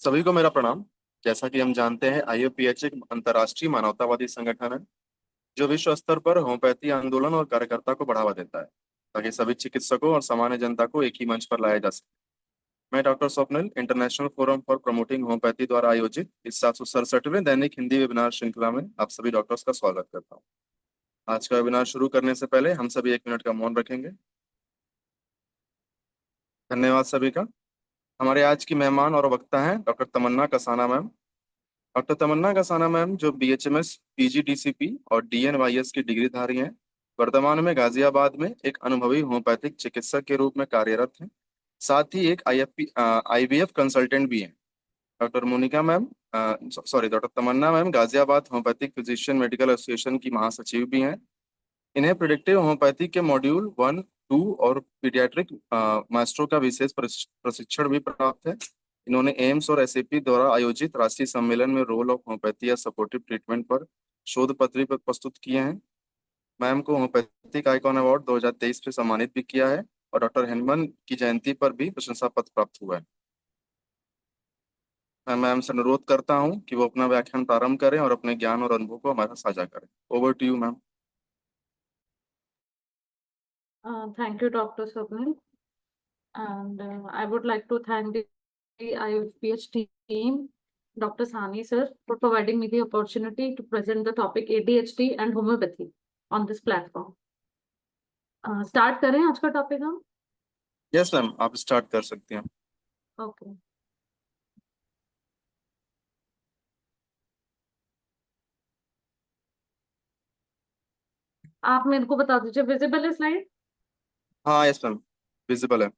सभी को मेरा प्रणाम। जैसा कि हम जानते हैं, आईयूपीएच एक अंतर्राष्ट्रीय मानवतावादी संगठन है जो विश्व स्तर पर होम्योपैथी आंदोलन और कार्यकर्ता को बढ़ावा देता है ताकि सभी चिकित्सकों और सामान्य जनता को एक ही मंच पर लाया जा सके। मैं doctor Swapnil international forum for promoting homeopathy द्वारा आयोजित इस 767वें दैनिक हिंदी वेबिनार श्रृंखला में आप सभी डॉक्टर्स का स्वागत करता हूँ। आज का वेबिनार शुरू करने से पहले हम सभी 1 मिनट का मौन रखेंगे। धन्यवाद सभी का। हमारे आज की मेहमान और वक्ता हैं डॉक्टर तमन्ना कसाना मैम। डॉक्टर तमन्ना कसाना मैम जो बीएचएमएस पीजीडीसीपी और डीएनवाईएस की डिग्रीधारी हैं, वर्तमान में गाजियाबाद में एक अनुभवी होम्योपैथिक चिकित्सक के रूप में कार्यरत हैं। साथ ही एक आईवीएफ कंसल्टेंट भी हैं। Doctor Monika ma'am doctor Tamanna ma'am Ghaziabad homeopathic physician medical association की महासचिव भी हैं। इन्हें प्रिडिक्टिव होम्योपैथी के मॉड्यूल 1, 2 और पीडियाट्रिक मास्टरों का विशेष प्रशिक्षण भी प्राप्त है। इन्होंने एम्स और एसएपी द्वारा आयोजित राष्ट्रीय सम्मेलन में रोल ऑफ होम्योपैथी या सपोर्टिव ट्रीटमेंट पर शोध पत्र भी प्रस्तुत किए हैं। मैम को होम्योपैथिक आइकॉन अवार्ड 2023 में सम्मानित भी किया है और डॉक्टर हेनमन की जयंती पर भी प्रशंसा पत्र प्राप्त हुआ है। मैं मैम से अनुरोध करता हूँ कि वो अपना व्याख्यान प्रारंभ करें और अपने ज्ञान और अनुभव को हमारे साथ साझा करें। Over to you ma'am. Thank you, Dr. Swapnil. And I would like to thank the IFPH team, Dr. Sani sir, for providing me the opportunity to present the topic ADHD and homeopathy on this platform. Start करें आज का topic हम? Yes ma'am, आप start कर सकती हैं। Okay. आप मेरे को बता दीजिए, विजिबल है स्लाइड? हाँ यस मैम, विजिबल है।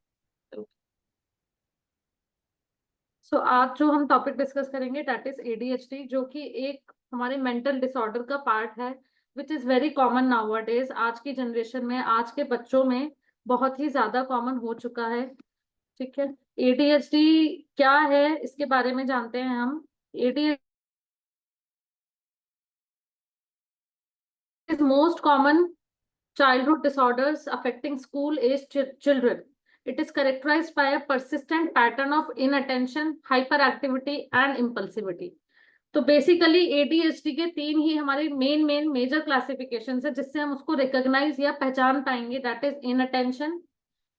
सो आज जो हम टॉपिक डिस्कस करेंगे दैट इज ADHD, जो कि एक हमारे मेंटल डिसऑर्डर का पार्ट है विच इज वेरी कॉमन नाउअडेज। आज की जनरेशन में, आज के बच्चों में बहुत ही ज्यादा कॉमन हो चुका है। ठीक है, ADHD क्या है इसके बारे में जानते हैं हम। ADHD is most common childhood disorders affecting school-aged children. It is characterized by a persistent pattern of inattention, hyperactivity and impulsivity. तो बेसिकली ADHD के तीन ही हमारे मेन मेजर क्लासिफिकेशन है जिससे हम उसको रिकॉग्नाइज या पहचान पाएंगे। That is inattention,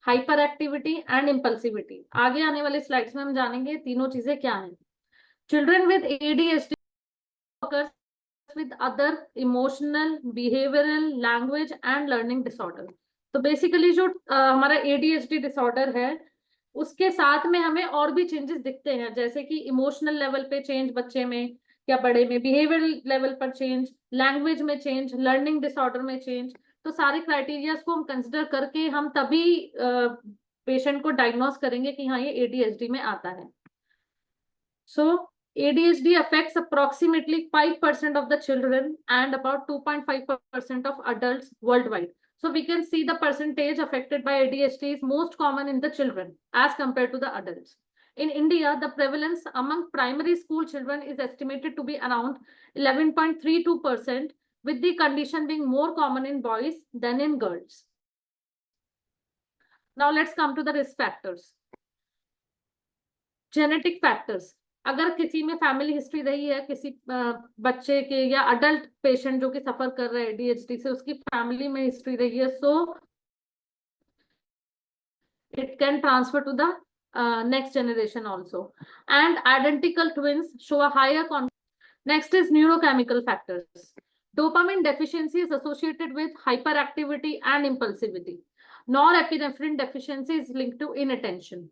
hyper activity and impulsivity. आगे आने वाले स्लाइड्स में हम जानेंगे तीनों चीजें क्या हैं। Children with ADHD occurs with other emotional, behavioral, language and learning disorder. तो बेसिकली जो हमारा ADHD डिसऑर्डर है उसके साथ में हमें और भी चेंजेस दिखते हैं, जैसे कि इमोशनल लेवल पे चेंज बच्चे में या बड़े में, बिहेवियरल लेवल पर चेंज, लैंग्वेज में चेंज, लर्निंग डिसऑर्डर में चेंज। तो सारे क्राइटेरियाज को हम कंसिडर करके हम तभी पेशेंट को डायग्नोज करेंगे कि हाँ ये ADHD में आता है। सो ADHD affects approximately 5% of the children and about 2.5% of adults worldwide. So we can see the percentage affected by ADHD is most common in the children as compared to the adults. In India, the prevalence among primary school children is estimated to be around 11.32%, with the condition being more common in boys than in girls. Now let's come to the risk factors. Genetic factors. अगर किसी में family history रही है, किसी बच्चे के या adult patient जो कि सफर कर रहा है ADHD से, उसकी फैमिली में हिस्ट्री रही है, so it can transfer to the next generation also. And identical twins show a higher next is neurochemical factors. Dopamine deficiency is associated with hyperactivity and impulsivity. Norepinephrine deficiency is linked to inattention.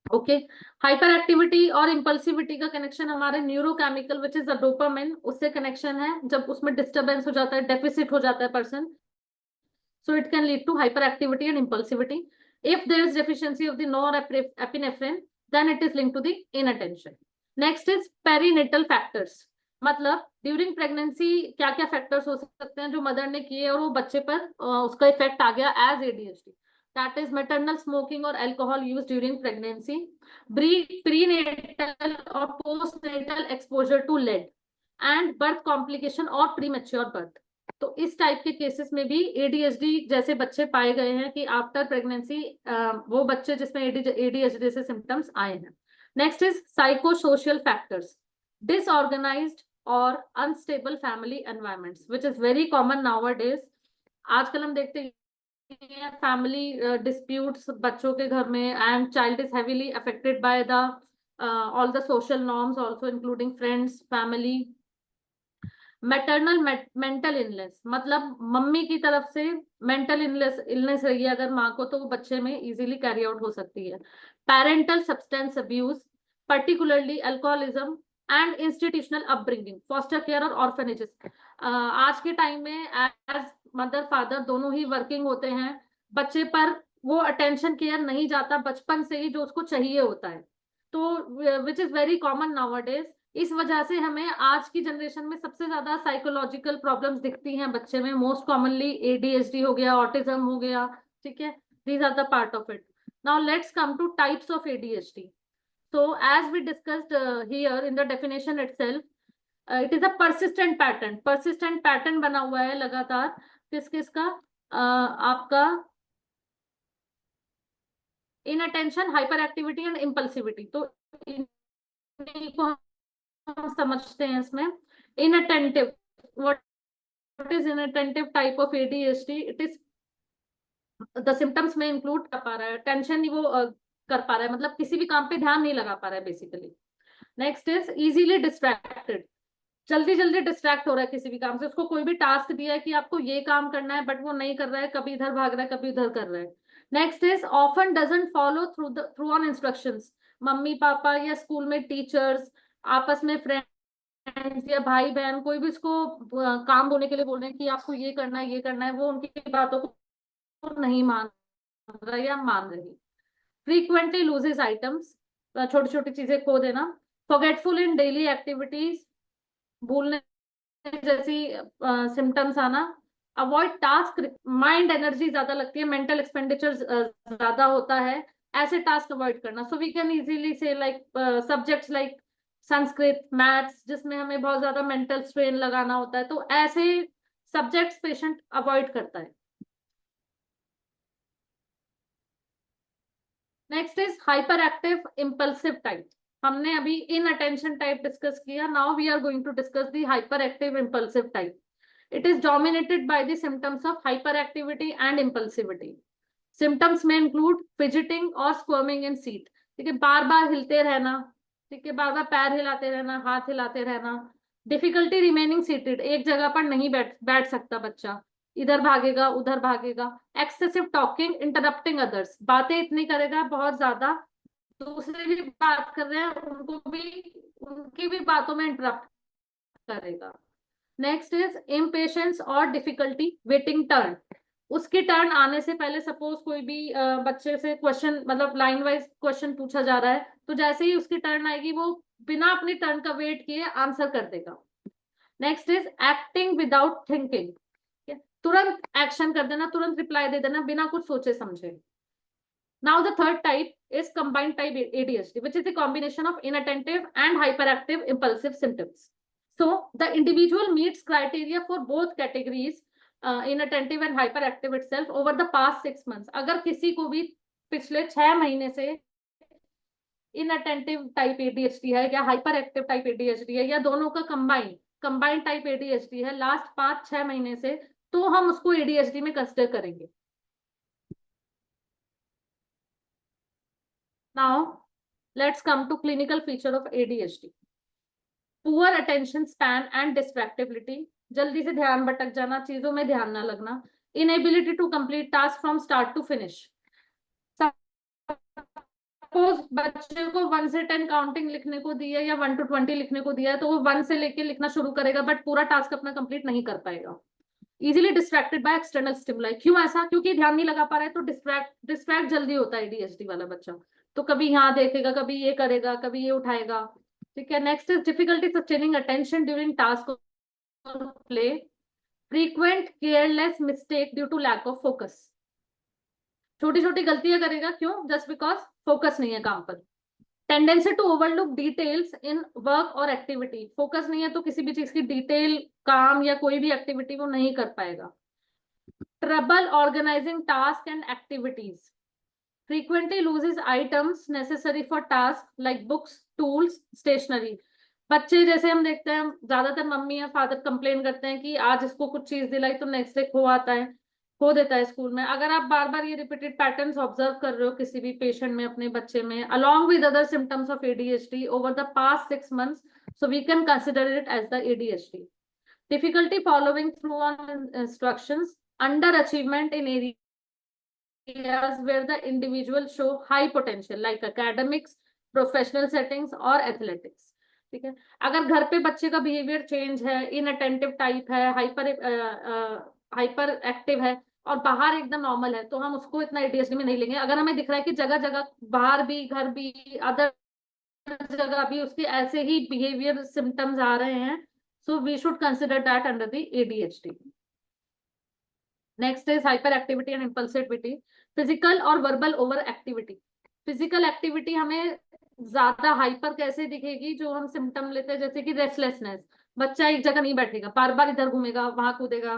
Okay, hyper activity और impulsivity का connection हमारे neurochemical which is a dopamine, उससे connection है। जब उसमें disturbance हो जाता है, डेफिसिट हो जाता है person, so it can lead to hyper activity and impulsivity. If there is deficiency of the norepinephrine then it is linked to the inattention. Next is perinatal factors, मतलब ड्यूरिंग प्रेगनेंसी क्या क्या factors हो सकते हैं जो mother ने किए और वो बच्चे पर उसका इफेक्ट आ गया as ADHD. That is maternal smoking or alcohol use during pregnancy, prenatal or postnatal exposure to lead, and birth complication or premature birth. तो इस टाइप के केसेस में भी ADHD जैसे बच्चे पाए गए हैं कि आफ्टर प्रेगनेंसी वो बच्चे जिसमें ADHD से सिम्टम्स आए हैं। Next is psychosocial factors, disorganized और unstable family environments which is very common nowadays. आजकल हम देखते हैं फैमिली डिस्प्यूट्स बच्चों के घर में, and child is heavily affected by the all the social norms also including friends, family. Maternal mental illness, मतलब मम्मी की तरफ से मेंटल इलनेस रही है अगर माँ को, तो वो बच्चे में इजीली कैरी आउट हो सकती है। Parental substance abuse, particularly alcoholism and institutional upbringing, foster care और ऑर्फनेजेस। आज के टाइम में एज मदर फादर दोनों ही वर्किंग होते हैं, बच्चे पर वो अटेंशन केयर नहीं जाता बचपन से ही जो उसको चाहिए होता है, तो विच इज वेरी कॉमन नाउअडेज। इस वजह से हमें आज की जनरेशन में सबसे ज्यादा साइकोलॉजिकल प्रॉब्लम्स दिखती हैं बच्चे में, मोस्ट कॉमनली एडीएचडी हो गया, ऑटिज्म हो गया, ठीक है, these are the part of it. Now let's come to types of ADHD. so as we discussed here in the definition itself, it is a persistent pattern बना हुआ है लगातार, किस किस का, आपका इनअटेंशन, हाइपर एक्टिविटी एंड इम्पल्सिविटी। तो इन्हीं को हम समझते हैं इसमें। Inattentive, what is inattentive type of ADHD? It is the symptoms में इंक्लूड कर पा रहा है, टेंशन नहीं वो कर पा रहा है, मतलब किसी भी काम पे ध्यान नहीं लगा पा रहा है basically. Next is easily distracted, जल्दी जल्दी डिस्ट्रैक्ट हो रहा है किसी भी काम से, उसको कोई भी टास्क दिया है कि आपको ये काम करना है बट वो नहीं कर रहा है, कभी इधर भाग रहा है कभी उधर कर रहा है। Next is often doesn't follow through on instructions, mummy papa या स्कूल में टीचर्स, आपस में फ्रेंड्स या भाई बहन कोई भी उसको काम बोलने के लिए बोल रहे हैं कि आपको ये करना है ये करना है, वो उनकी बातों को नहीं मान रहा या मान रही। फ्रीक्वेंटली लूजेस आइटम्स, छोटी छोटी चीजें खो देना। फॉरगेटफुल इन डेली एक्टिविटीज, भूलने जैसी सिम्टम्स आना। अवॉइड टास्क, माइंड एनर्जी ज्यादा लगती है, मेंटल एक्सपेंडिचर ज्यादा होता है, ऐसे टास्क अवॉइड करना। सो वी कैन इजीली से like subjects like Sanskrit, maths, जिसमें हमें बहुत ज्यादा मेंटल स्ट्रेन लगाना होता है, तो ऐसे सब्जेक्ट्स पेशेंट अवॉइड करता है। Next is hyper active impulsive type. हमने अभी इन अटेंशन टाइप डिस्कस किया, now we are going to discuss the hyper active impulsive type. It is dominated by the symptoms of hyper activity and impulsivity. Symptoms में include fidgeting और squirming इन seat, ठीक है, बार बार हिलते रहना, ठीक है, बार बार पैर हिलाते रहना, हाथ हिलाते रहना। डिफिकल्टी रिमेनिंग सीटेड, एक जगह पर नहीं बैठ सकता बच्चा, इधर भागेगा उधर भागेगा। एक्सेसिव टॉकिंग, इंटरप्टिंग अदर्स, बातें इतनी करेगा बहुत ज्यादा, दूसरे भी बात कर रहे हैं उनको भी, उनकी भी बातों में इंटरप्ट करेगा। नेक्स्ट इज इम्पेशेंस और डिफिकल्टी वेटिंग टर्न, उसकी टर्न आने से पहले सपोज कोई भी बच्चे से क्वेश्चन, मतलब लाइन वाइज क्वेश्चन पूछा जा रहा है, तो जैसे ही उसकी टर्न आएगी वो बिना अपनी टर्न का वेट किए आंसर कर देगा। Next is acting without thinking, तुरंत एक्शन कर देना, तुरंत रिप्लाई दे देना बिना कुछ सोचे समझे। Now the third type is combined type ADHD, which is a combination of inattentive and hyperactive impulsive symptoms. So the individual meets criteria for both categories, inattentive and hyperactive itself over the past 6 months. अगर किसी को भी पिछले 6 महीने से inattentive type ADHD है या hyper active type ADHD है या दोनों का कंबाइंड टाइप ADHD है लास्ट 5-6 महीने से, तो हम उसको ADHD में कंसिडर करेंगे। Now, let's come to clinical feature of ADHD. Poor attention span and distractibility, जल्दी से ध्यान भटक जाना, चीजों में ध्यान ना लगना। Inability to complete task from start to finish. Suppose बच्चे को 1 से 10 काउंटिंग लिखने को दी है या 1 to 20 लिखने को दिया है, तो वो 1 से लेके लिखना शुरू करेगा बट पूरा टास्क अपना कंप्लीट नहीं कर पाएगा। Easily distracted by external stimuli, क्यों ऐसा? क्योंकि ध्यान नहीं लगा पा रहा है, तो डिस्ट्रैक्ट जल्दी होता है ADHD वाला बच्चा, तो कभी यहाँ देखेगा, कभी ये करेगा, कभी ये उठाएगा, ठीक है। Next is difficulty sustaining attention during task और play, frequent careless mistake due to lack of focus, छोटी छोटी गलतियां करेगा, क्यों? जस्ट बिकॉज फोकस नहीं है काम पर। Tendency to overlook details in work और एक्टिविटी, फोकस नहीं है तो किसी भी चीज की डिटेल, काम या कोई भी एक्टिविटी वो नहीं कर पाएगा। Trouble organising task and activities, frequently loses items necessary for tasks like books, tools, stationery. बच्चे जैसे हम देखते हैं ज्यादातर मम्मी या फादर कंप्लेन करते हैं कि आज इसको कुछ चीज दिलाई तो नेक्स्ट डे खो आता है, खो देता है स्कूल में। अगर आप बार बार ये रिपीटेड पैटर्न्स ऑब्जर्व कर रहे हो किसी भी पेशेंट में, अपने बच्चे में, along with other symptoms of ADHD over the past 6 months, so we can consider it as the ADHD. Difficulty following through on instructions, underachievement in areas where the individual show high potential like academics, professional settings और athletics. ठीक है, अगर घर पे बच्चे का behaviour change है, inattentive type है, हाइपर एक्टिव है और बाहर एकदम नॉर्मल है, तो हम उसको इतना एडीएचडी में नहीं लेंगे। अगर हमें दिख रहा है कि जगह जगह बाहर भी, घर भी, अदर जगह भी उसके ऐसे ही बिहेवियर सिम्टम्स आ रहे हैं, so we should consider that under the ADHD. Next is hyperactivity and impulsivity. Physical और verbal overactivity. Physical activity हमें ज्यादा हाइपर कैसे दिखेगी, जो हम सिम्टम लेते हैं जैसे कि रेस्टलेसनेस, बच्चा एक जगह नहीं बैठेगा, बार बार इधर घूमेगा, वहां कूदेगा।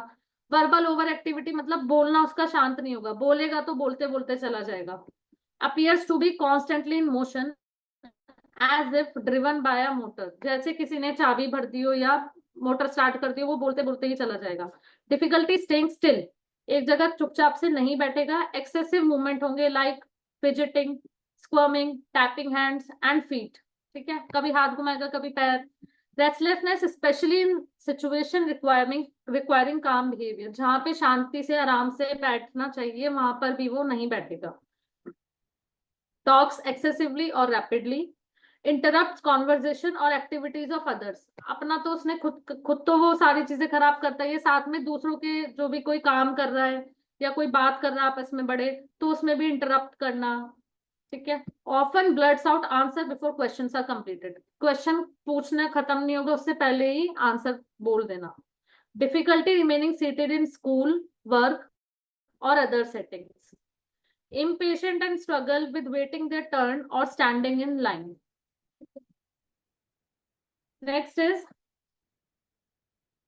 वर्बल ओवर एक्टिविटी मतलब बोलना उसका शांत नहीं होगा, बोलेगा तो बोलते बोलते चला जाएगा। appears to be constantly in motion as if driven by a motor, जैसे किसी ने चाबी भर दी हो या मोटर स्टार्ट कर दी हो, वो बोलते बोलते ही चला जाएगा। डिफिकल्टी स्टेइंग स्टिल, एक जगह चुपचाप से नहीं बैठेगा। एक्सेसिव मूवमेंट होंगे like fidgeting, squirming, tapping hands and feet. ठीक है, कभी हाथ घुमाएगा, कभी पैर। Restlessness especially in situation requiring calm behaviour, जहां पे शांति से आराम से बैठना चाहिए वहां पर भी वो नहीं बैठेगा। टॉक्स एक्सेसिवली और रैपिडली, इंटरप्ट कॉन्वर्जेशन और एक्टिविटीज ऑफ अदर्स। अपना तो उसने खुद तो वो सारी चीजें खराब करता है, साथ में दूसरों के जो भी कोई काम कर रहा है या कोई बात कर रहा है आपस में बड़े, तो उसमें भी इंटरप्ट करना। ठीक है, often blurts out answer before questions are completed, question पूछना खत्म नहीं होगा उससे पहले ही आंसर बोल देना। Difficulty remaining seated in school, work और other settings. impatient and struggle with waiting their turn or standing in line. Next is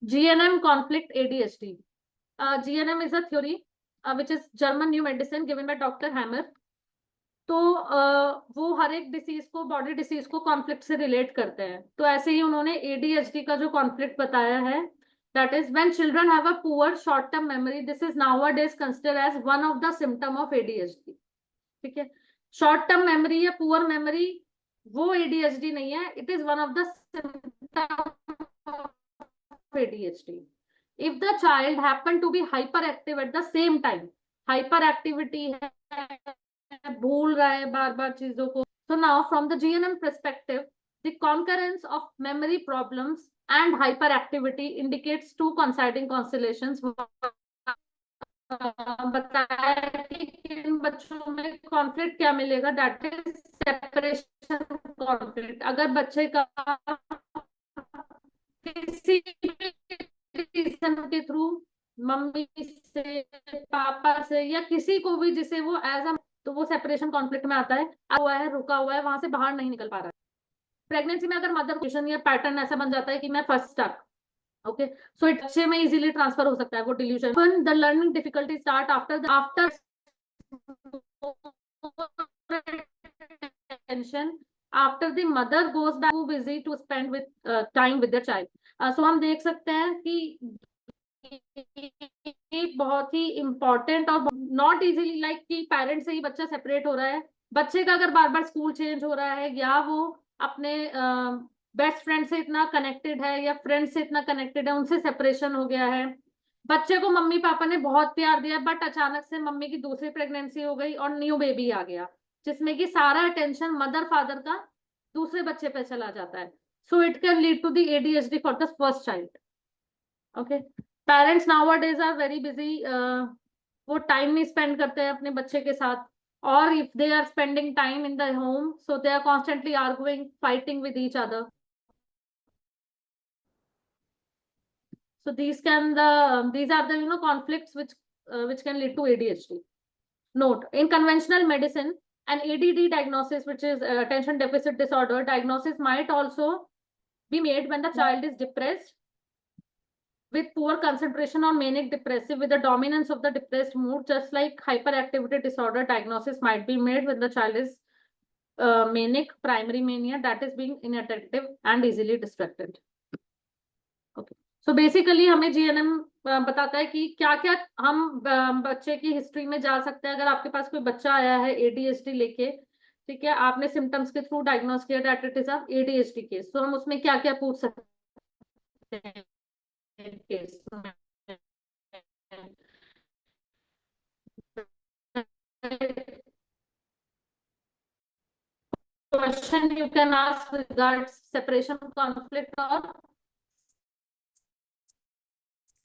GNM conflict ADHD. GNM is a theory which is German new medicine given by Dr. Hammer. तो वो हर एक disease को, body disease को conflict से relate करते हैं। तो ऐसे ही उन्होंने ADHD का जो कॉन्फ्लिक्ट बताया है, that is when children have a poor short term memory, this is nowadays considered as one of the symptom of ADHD. ठीक है, शॉर्ट टर्म मेमोरी या पुअर मेमोरी वो ADHD नहीं है, it is one of the symptom of ADHD. If the child happen to be hyper active at the same time, hyper activity है, भूल रहा है बार बार चीजों को। So now from the GNM perspective, the concurrence of memory problems and hyperactivity indicates two coinciding constellations. बताया कि इन बच्चों में कॉन्फ्लिक्ट क्या मिलेगा, दैट इज सेपरेशन कॉन्फ्लिक्ट। अगर बच्चे का किसी रीजन के थ्रू मम्मी से, पापा से या किसी को भी जिसे वो एज अ, तो वो सेपरेशन कॉन्फ्लिक्ट में आता है, रुका हुआ है, वहां से बाहर नहीं निकल पा रहा है। प्रेगनेंसी में अगर मदर को या पैटर्न ऐसा बन जाता है कि मैं first stuck, okay, so it बच्चे में इजीली ट्रांसफर हो सकता है वो delusion. The learning difficulty start after tension, after the mother goes back to busy to spend with time with the child. So हम देख सकते हैं कि बहुत ही इंपॉर्टेंट और नॉट इजीली लाइक कि पेरेंट्स से ही बच्चा सेपरेट हो रहा है। बच्चे का अगर बार बार स्कूल चेंज हो रहा है या वो अपने बेस्ट फ्रेंड से इतना कनेक्टेड है या फ्रेंड से इतना कनेक्टेड है, उनसे सेपरेशन हो गया है। बच्चे को मम्मी पापा ने बहुत प्यार दिया बट अचानक से मम्मी की दूसरी प्रेगनेंसी हो गई और न्यू बेबी आ गया, जिसमें कि सारा अटेंशन मदर फादर का दूसरे बच्चे पे चला जाता है। So it can lead to the ADHD for the first child. Okay, parents nowadays are very busy, वो टाइम नहीं स्पेंड करते हैं अपने बच्चे के साथ, or if they are spending time in the home, so they are constantly arguing, fighting with each other. So these are the conflicts which can lead to ADHD. Note, in conventional medicine, an ADD diagnosis, which is attention deficit disorder, diagnosis might also be made when the child is depressed with poor concentration or manic depressive with the dominance of the depressed mood, just like hyperactivity disorder diagnosis might be made when the child is manic, primary mania, that is being inattentive and easily distracted. Okay. So basically हमें GNM बताता है कि क्या क्या हम बच्चे की history में जा सकते हैं। अगर आपके पास कोई बच्चा आया है एडीएचडी लेके, ठीक है, आपने सिम्टम्स के थ्रू डायग्नोस किया that it is a ADHD case, तो हम उसमें क्या क्या पूछ सकते हैं केस में? Question you can ask regards separation, conflict or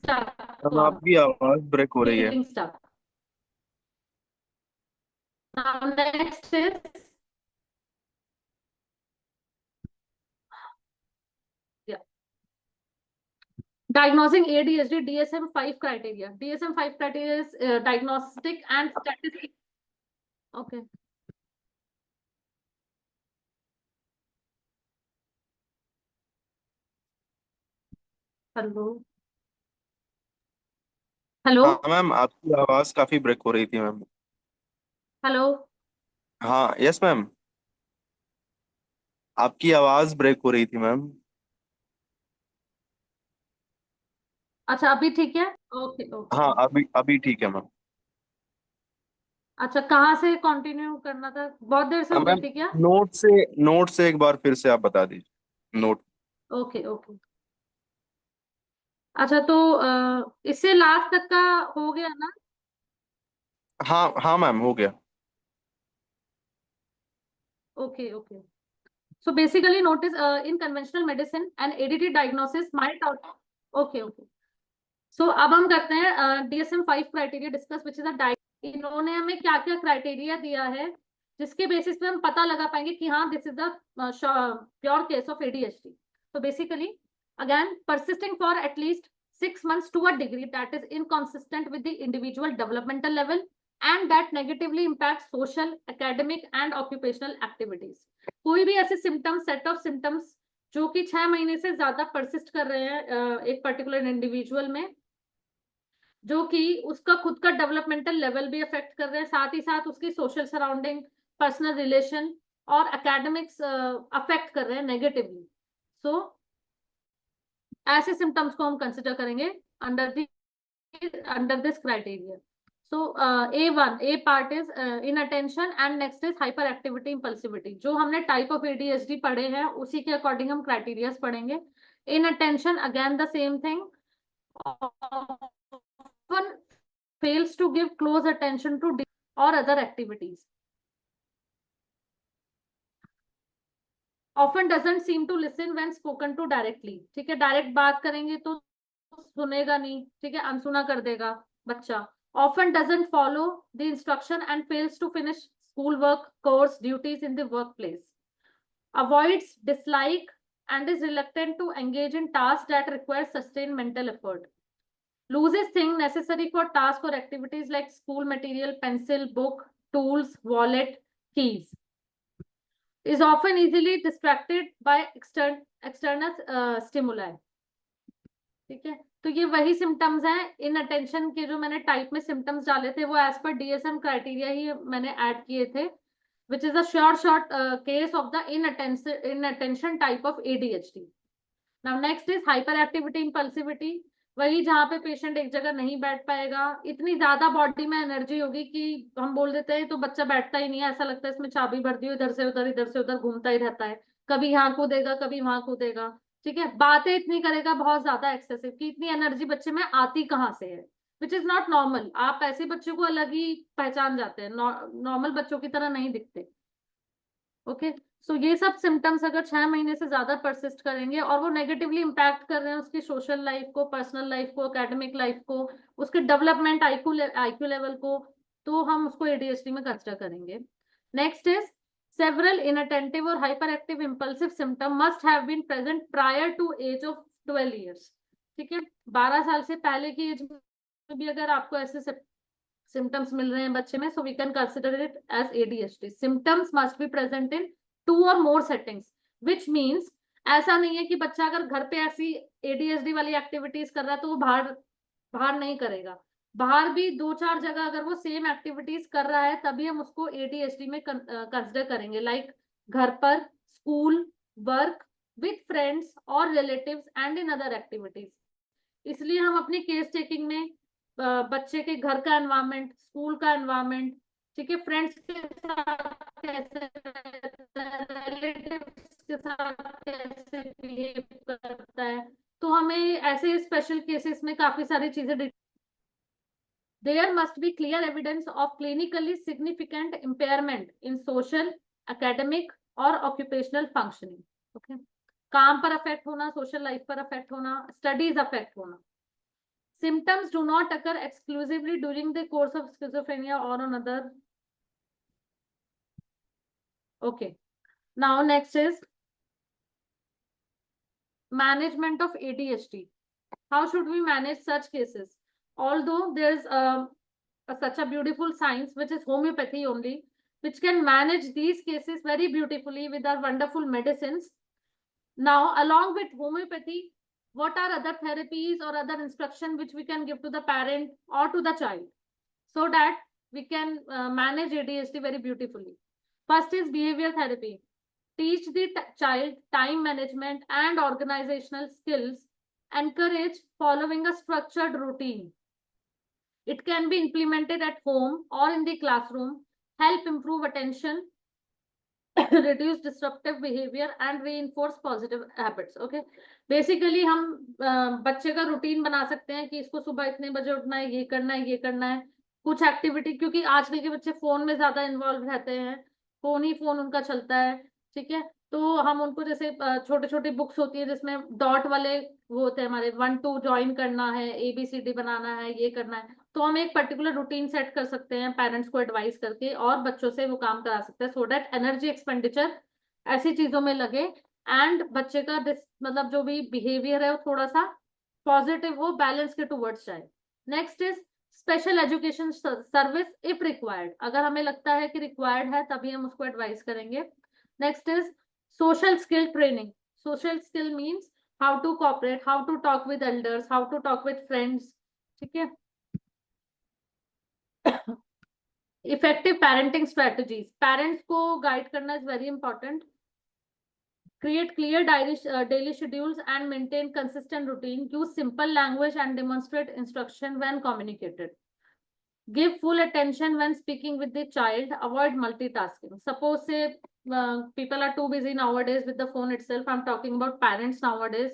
ma'am आपकी आवाज ब्रेक हो रही है। healing stuff. Now next is diagnosing ADHD DSM-5 criteria. DSM-5 criteria is diagnostic and statistic. Okay. Hello hello हाँ मैम, आपकी आवाज काफी ब्रेक हो रही थी मैम। हेलो। हाँ यस मैम, आपकी आवाज ब्रेक हो रही थी मैम। अच्छा अभी ठीक है? ओके हाँ ओके। अभी अभी ठीक है मैम। अच्छा कहाँ से कंटिन्यू करना था? बहुत देर से हो गई मैम थी क्या? नोट से एक बार फिर से आप बता दीजिए नोट। Okay okay. अच्छा तो इससे लास्ट तक का हो गया ना? हाँ हाँ मैम, हो गया। Okay okay. So basically notice in conventional medicine an ADD diagnosis might out. Okay okay. So अब हम करते हैं DSM-5 criteria discuss which is अ इन्होंने हमें क्या क्या क्राइटेरिया दिया है जिसके बेसिस पे हम पता लगा पाएंगे कि हाँ this is the pure case of ADHD. So basically again persisting for at least 6 months to a degree that is inconsistent with the individual developmental level and that negatively impacts social, academic and occupational activities. कोई भी ऐसे symptoms, set of symptoms जो कि 6 महीने से ज्यादा persist कर रहे हैं एक पर्टिकुलर इंडिविजुअल में, जो कि उसका खुद का डेवलपमेंटल लेवल भी अफेक्ट कर रहे हैं, साथ ही साथ उसकी सोशल सराउंडिंग, पर्सनल रिलेशन और एकेडमिक्स अफेक्ट कर रहे हैं नेगेटिवली। सो ऐसे सिम्टम्स को हम कंसिडर करेंगे under this criteria. So A1, A part is inattention and next is hyperactivity, impulsivity. जो हमने type of ADHD पढ़े हैं उसी के अकॉर्डिंग हम क्राइटेरियाज पढ़ेंगे. Inattention again the same thing. Often fails to give close attention to or other activities. Often doesn't seem to listen when spoken to directly. ठीक है, डायरेक्ट बात करेंगे तो सुनेगा नहीं, ठीक है, अनसुना कर देगा बच्चा. Often doesn't follow the instruction and fails to finish schoolwork, course, duties in the workplace. Avoids, dislike, and is reluctant to engage in tasks that require sustained mental effort. Loses things necessary for tasks or activities like school material, pencil, book, tools, wallet, keys. Is often easily distracted by external stimuli. ठीक है, तो ये वही symptoms हैं इन attention के जो मैंने type में सिम्टम्स डाले थे वो एज पर डीएसएम क्राइटेरिया ही मैंने ऐड किए थे, which is a short case of the inattention type of ADHD. Now next is hyperactivity impulsivity. वही जहाँ पे पेशेंट एक जगह नहीं बैठ पाएगा, इतनी ज्यादा बॉडी में एनर्जी होगी कि हम बोल देते हैं तो बच्चा बैठता ही नहीं है, ऐसा लगता है इसमें चाबी भर दी हो, इधर से उधर घूमता ही रहता है, कभी यहाँ कूदेगा कभी वहां कूदेगा, ठीक है, बातें इतनी करेगा बहुत ज्यादा एक्सेसिव कि इतनी एनर्जी बच्चे में आती कहाँ से है, विच इज नॉट नॉर्मल. आप ऐसे बच्चों को अलग ही पहचान जाते हैं, नॉर्मल बच्चों की तरह नहीं दिखते. ओके सो ये सब सिम्टम्स अगर 6 महीने से ज्यादा परसिस्ट करेंगे और वो नेगेटिवली इम्पैक्ट कर रहे हैं उसकी सोशल लाइफ को, पर्सनल लाइफ को, एकेडमिक लाइफ को, उसके डेवलपमेंट आईक्यू लेवल को, तो हम उसको ADHD में कंसिडर करेंगे. Next is several inattentive or hyperactive impulsive symptom must have been present prior to age of 12 years. ठीक है, 12 साल से पहले की एज में भी अगर आपको ऐसे symptoms मिल रहे हैं बच्चे में, so we can consider it as ADHD. Symptoms must be present in 2 or more settings, which means ऐसा नहीं है कि बच्चा अगर घर पे ऐसी एडीएचडी वाली एक्टिविटीज कर रहा है तो वो बाहर बाहर नहीं करेगा। बाहर भी 2-4 जगह अगर वो सेम एक्टिविटीज कर रहा है तभी हम उसको एडीएचडी में कंसिडर करेंगे, लाइक घर पर, स्कूल, वर्क, विथ फ्रेंड्स और relatives and in other activities. इसलिए हम अपने केस टेकिंग में बच्चे के घर का एनवायरनमेंट, स्कूल का एनवायरनमेंट, ठीक है, फ्रेंड्स के साथ कैसे रहता है, रिलेटिव्स के साथ कैसे बिहेव करता है, तो हमें ऐसे स्पेशल केसेस में काफी सारी चीजें there must be clear evidence of clinically significant impairment in social, academic और occupational functioning. Okay? काम पर अफेक्ट होना, सोशल लाइफ पर अफेक्ट होना, स्टडीज अफेक्ट होना. Symptoms do not occur exclusively during the course of schizophrenia or on other. Okay. Now next is management of ADHD. How should we manage such cases? Although there's such a beautiful science which is homeopathy only, which can manage these cases very beautifully with our wonderful medicines. Now, along with homeopathy, what are other therapies or other instruction which we can give to the parent or to the child so that we can manage ADHD very beautifully? First is behavior therapy. Teach the child time management and organizational skills. Encourage following a structured routine. It can be implemented at home or in the classroom, help improve attention, reduce disruptive behavior and reinforce positive habits. Okay, basically हम बच्चे का routine बना सकते हैं कि इसको सुबह इतने बजे उठना है, ये करना है, ये करना है, कुछ एक्टिविटी, क्योंकि आजकल के बच्चे फोन में ज्यादा इन्वॉल्व रहते हैं, फोन ही फोन उनका चलता है, ठीक है, तो हम उनको जैसे छोटे छोटे बुक्स होती है जिसमें डॉट वाले वो होते हैं हमारे 1-2 ज्वाइन करना है, ABCD बनाना है, ये करना है, तो हम एक पर्टिकुलर रूटीन सेट कर सकते हैं पेरेंट्स को एडवाइस करके और बच्चों से वो काम करा सकते हैं, सो दैट एनर्जी एक्सपेंडिचर ऐसी चीजों में लगे एंड बच्चे का मतलब जो भी बिहेवियर है वो थोड़ा सा पॉजिटिव हो, बैलेंस के टूवर्ड्स जाए. Next is special education service if required. अगर हमें लगता है कि रिक्वायर्ड है तभी हम उसको एडवाइस करेंगे. Next is social skill training. Social skill means how to cooperate, how to talk with elders, how to talk with friends, ठीक है. Effective parenting strategies. पेरेंट्स को गाइड करना is very important. Create clear daily schedules and maintain consistent routine. Use simple language and demonstrate instruction when communicated. Give full attention when speaking with the child. Avoid multitasking. Suppose say people are too busy nowadays with the phone itself. I'm talking about parents nowadays.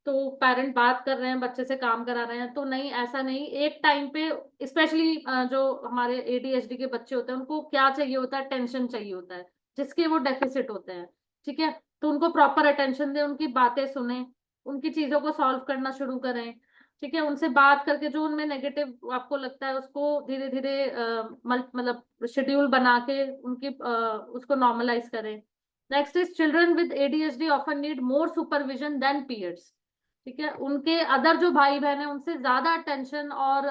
तो parent बात कर रहे हैं, बच्चे से काम करा रहे हैं, तो नहीं, ऐसा नहीं. एक टाइम पे स्पेशली जो हमारे ADHD के बच्चे होते हैं उनको क्या चाहिए होता है, टेंशन चाहिए होता है, जिसके वो डेफिसिट होते हैं, ठीक है, तो उनको प्रॉपर अटेंशन दें, उनकी बातें सुने, उनकी चीजों को सॉल्व करना शुरू करें, ठीक है, उनसे बात करके जो उनमें नेगेटिव आपको लगता है उसको धीरे धीरे मतलब शेड्यूल बना के उनकी उसको नॉर्मलाइज करें. Next is children with ADHD often need more supervision than peers. ठीक है, उनके अदर जो भाई बहन है उनसे ज्यादा अटेंशन और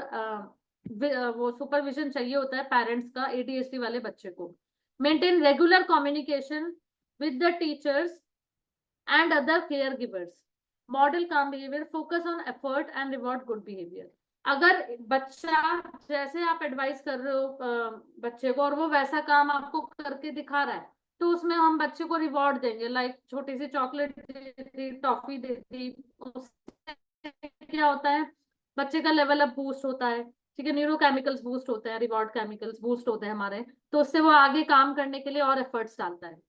वो सुपरविजन चाहिए होता है पेरेंट्स का ADHD वाले बच्चे को. Maintain regular communication with the teachers and other caregivers. Model calm behavior. Focus on effort and reward good behavior. अगर बच्चा जैसे आप एडवाइस कर रहे हो बच्चे को और वो वैसा काम आपको करके दिखा रहा है तो उसमें हम बच्चे को रिवॉर्ड देंगे, लाइक छोटी सी चॉकलेट दे दी, टॉफी दे दी. उससे क्या होता है, बच्चे का लेवल अप बूस्ट होता है, ठीक है, न्यूरो केमिकल्स बूस्ट होते हैं, रिवॉर्ड केमिकल्स बूस्ट होते हैं हमारे, तो उससे वो आगे काम करने के लिए और एफर्ट्स डालता है.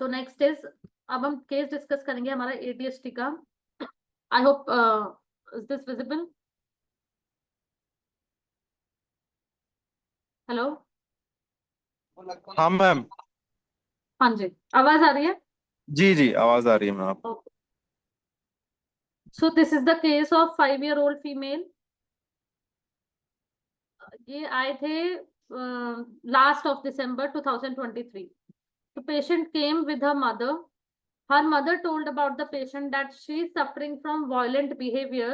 तो नेक्स्ट इज, अब हम केस डिस्कस करेंगे हमारा ADHD का. I hope is this visible. Hello. हाँ मैम. हाँ जी, आवाज आ रही है. जी जी, आवाज आ रही है मैम आपको. So this is the case of 5-year-old female. ये आए थे last of December 2023. The patient came with her mother. Her mother told about the patient that she is suffering from violent behavior.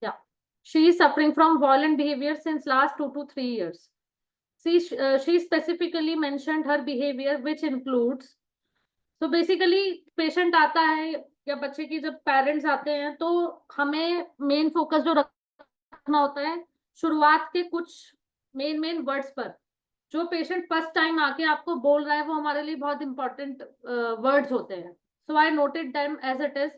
Yeah, she is suffering from violent behavior since last 2 to 3 years. she specifically mentioned her behavior which includes, तो basically patient आता है या बच्चे की जब parents आते हैं तो हमें मेन फोकस जो रखना होता है शुरुआत के कुछ मेन वर्ड्स पर। जो पेशेंट फर्स्ट टाइम आके आपको बोल रहा है वो हमारे लिए बहुत इंपॉर्टेंट वर्ड्स होते हैं। So I noted them as it is.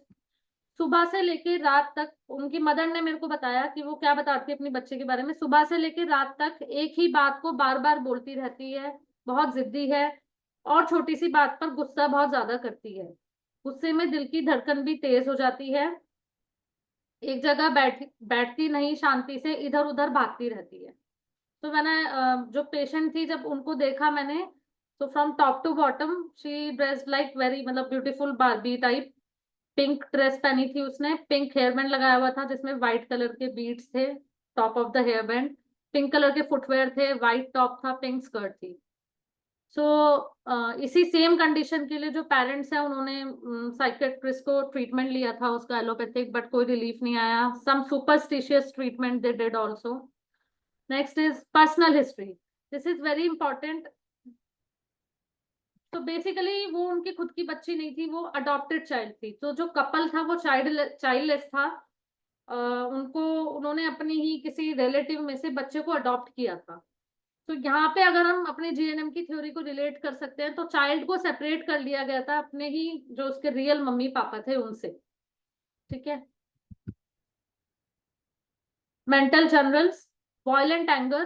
सुबह से लेके रात तक उनकी मदर ने मेरे को बताया कि वो क्या बताती है अपने बच्चे के बारे में। सुबह से लेके रात तक एक ही बात को बार बार बोलती रहती है, बहुत जिद्दी है और छोटी सी बात पर गुस्सा बहुत ज्यादा करती है। गुस्से में दिल की धड़कन भी तेज हो जाती है, एक जगह बैठती नहीं, शांति से इधर उधर भागती रहती है। तो मैंने जो पेशेंट थी जब उनको देखा मैंने, तो from top to bottom she dressed like very मतलब beautiful Barbie type. Pink dress पहनी थी उसने, पिंक हेयर बैंड लगाया हुआ था जिसमें व्हाइट कलर के बीड्स थे top of the hair band, pink colour के फुटवेयर थे, व्हाइट टॉप था, पिंक स्कर्ट थी। सो इसी सेम कंडीशन के लिए जो पेरेंट्स हैं उन्होंने साइकेट्रिस्ट को ट्रीटमेंट लिया था उसका एलोपैथिक, बट कोई रिलीफ नहीं आया। Some superstitious treatment they did also. Next is personal history, this is very important. तो बेसिकली वो उनकी खुद की बच्ची नहीं थी, वो अडॉप्टेड चाइल्ड थी। तो जो कपल था वो चाइल्डलेस था। उनको उन्होंने अपनी ही किसी रिलेटिव में से बच्चे को अडॉप्ट किया था। तो यहाँ पे अगर हम अपने जीएनएम की थ्योरी को रिलेट कर सकते हैं तो चाइल्ड को सेपरेट कर लिया गया था अपने ही जो उसके रियल मम्मी पापा थे उनसे। ठीक है। Mental generals, violent anger,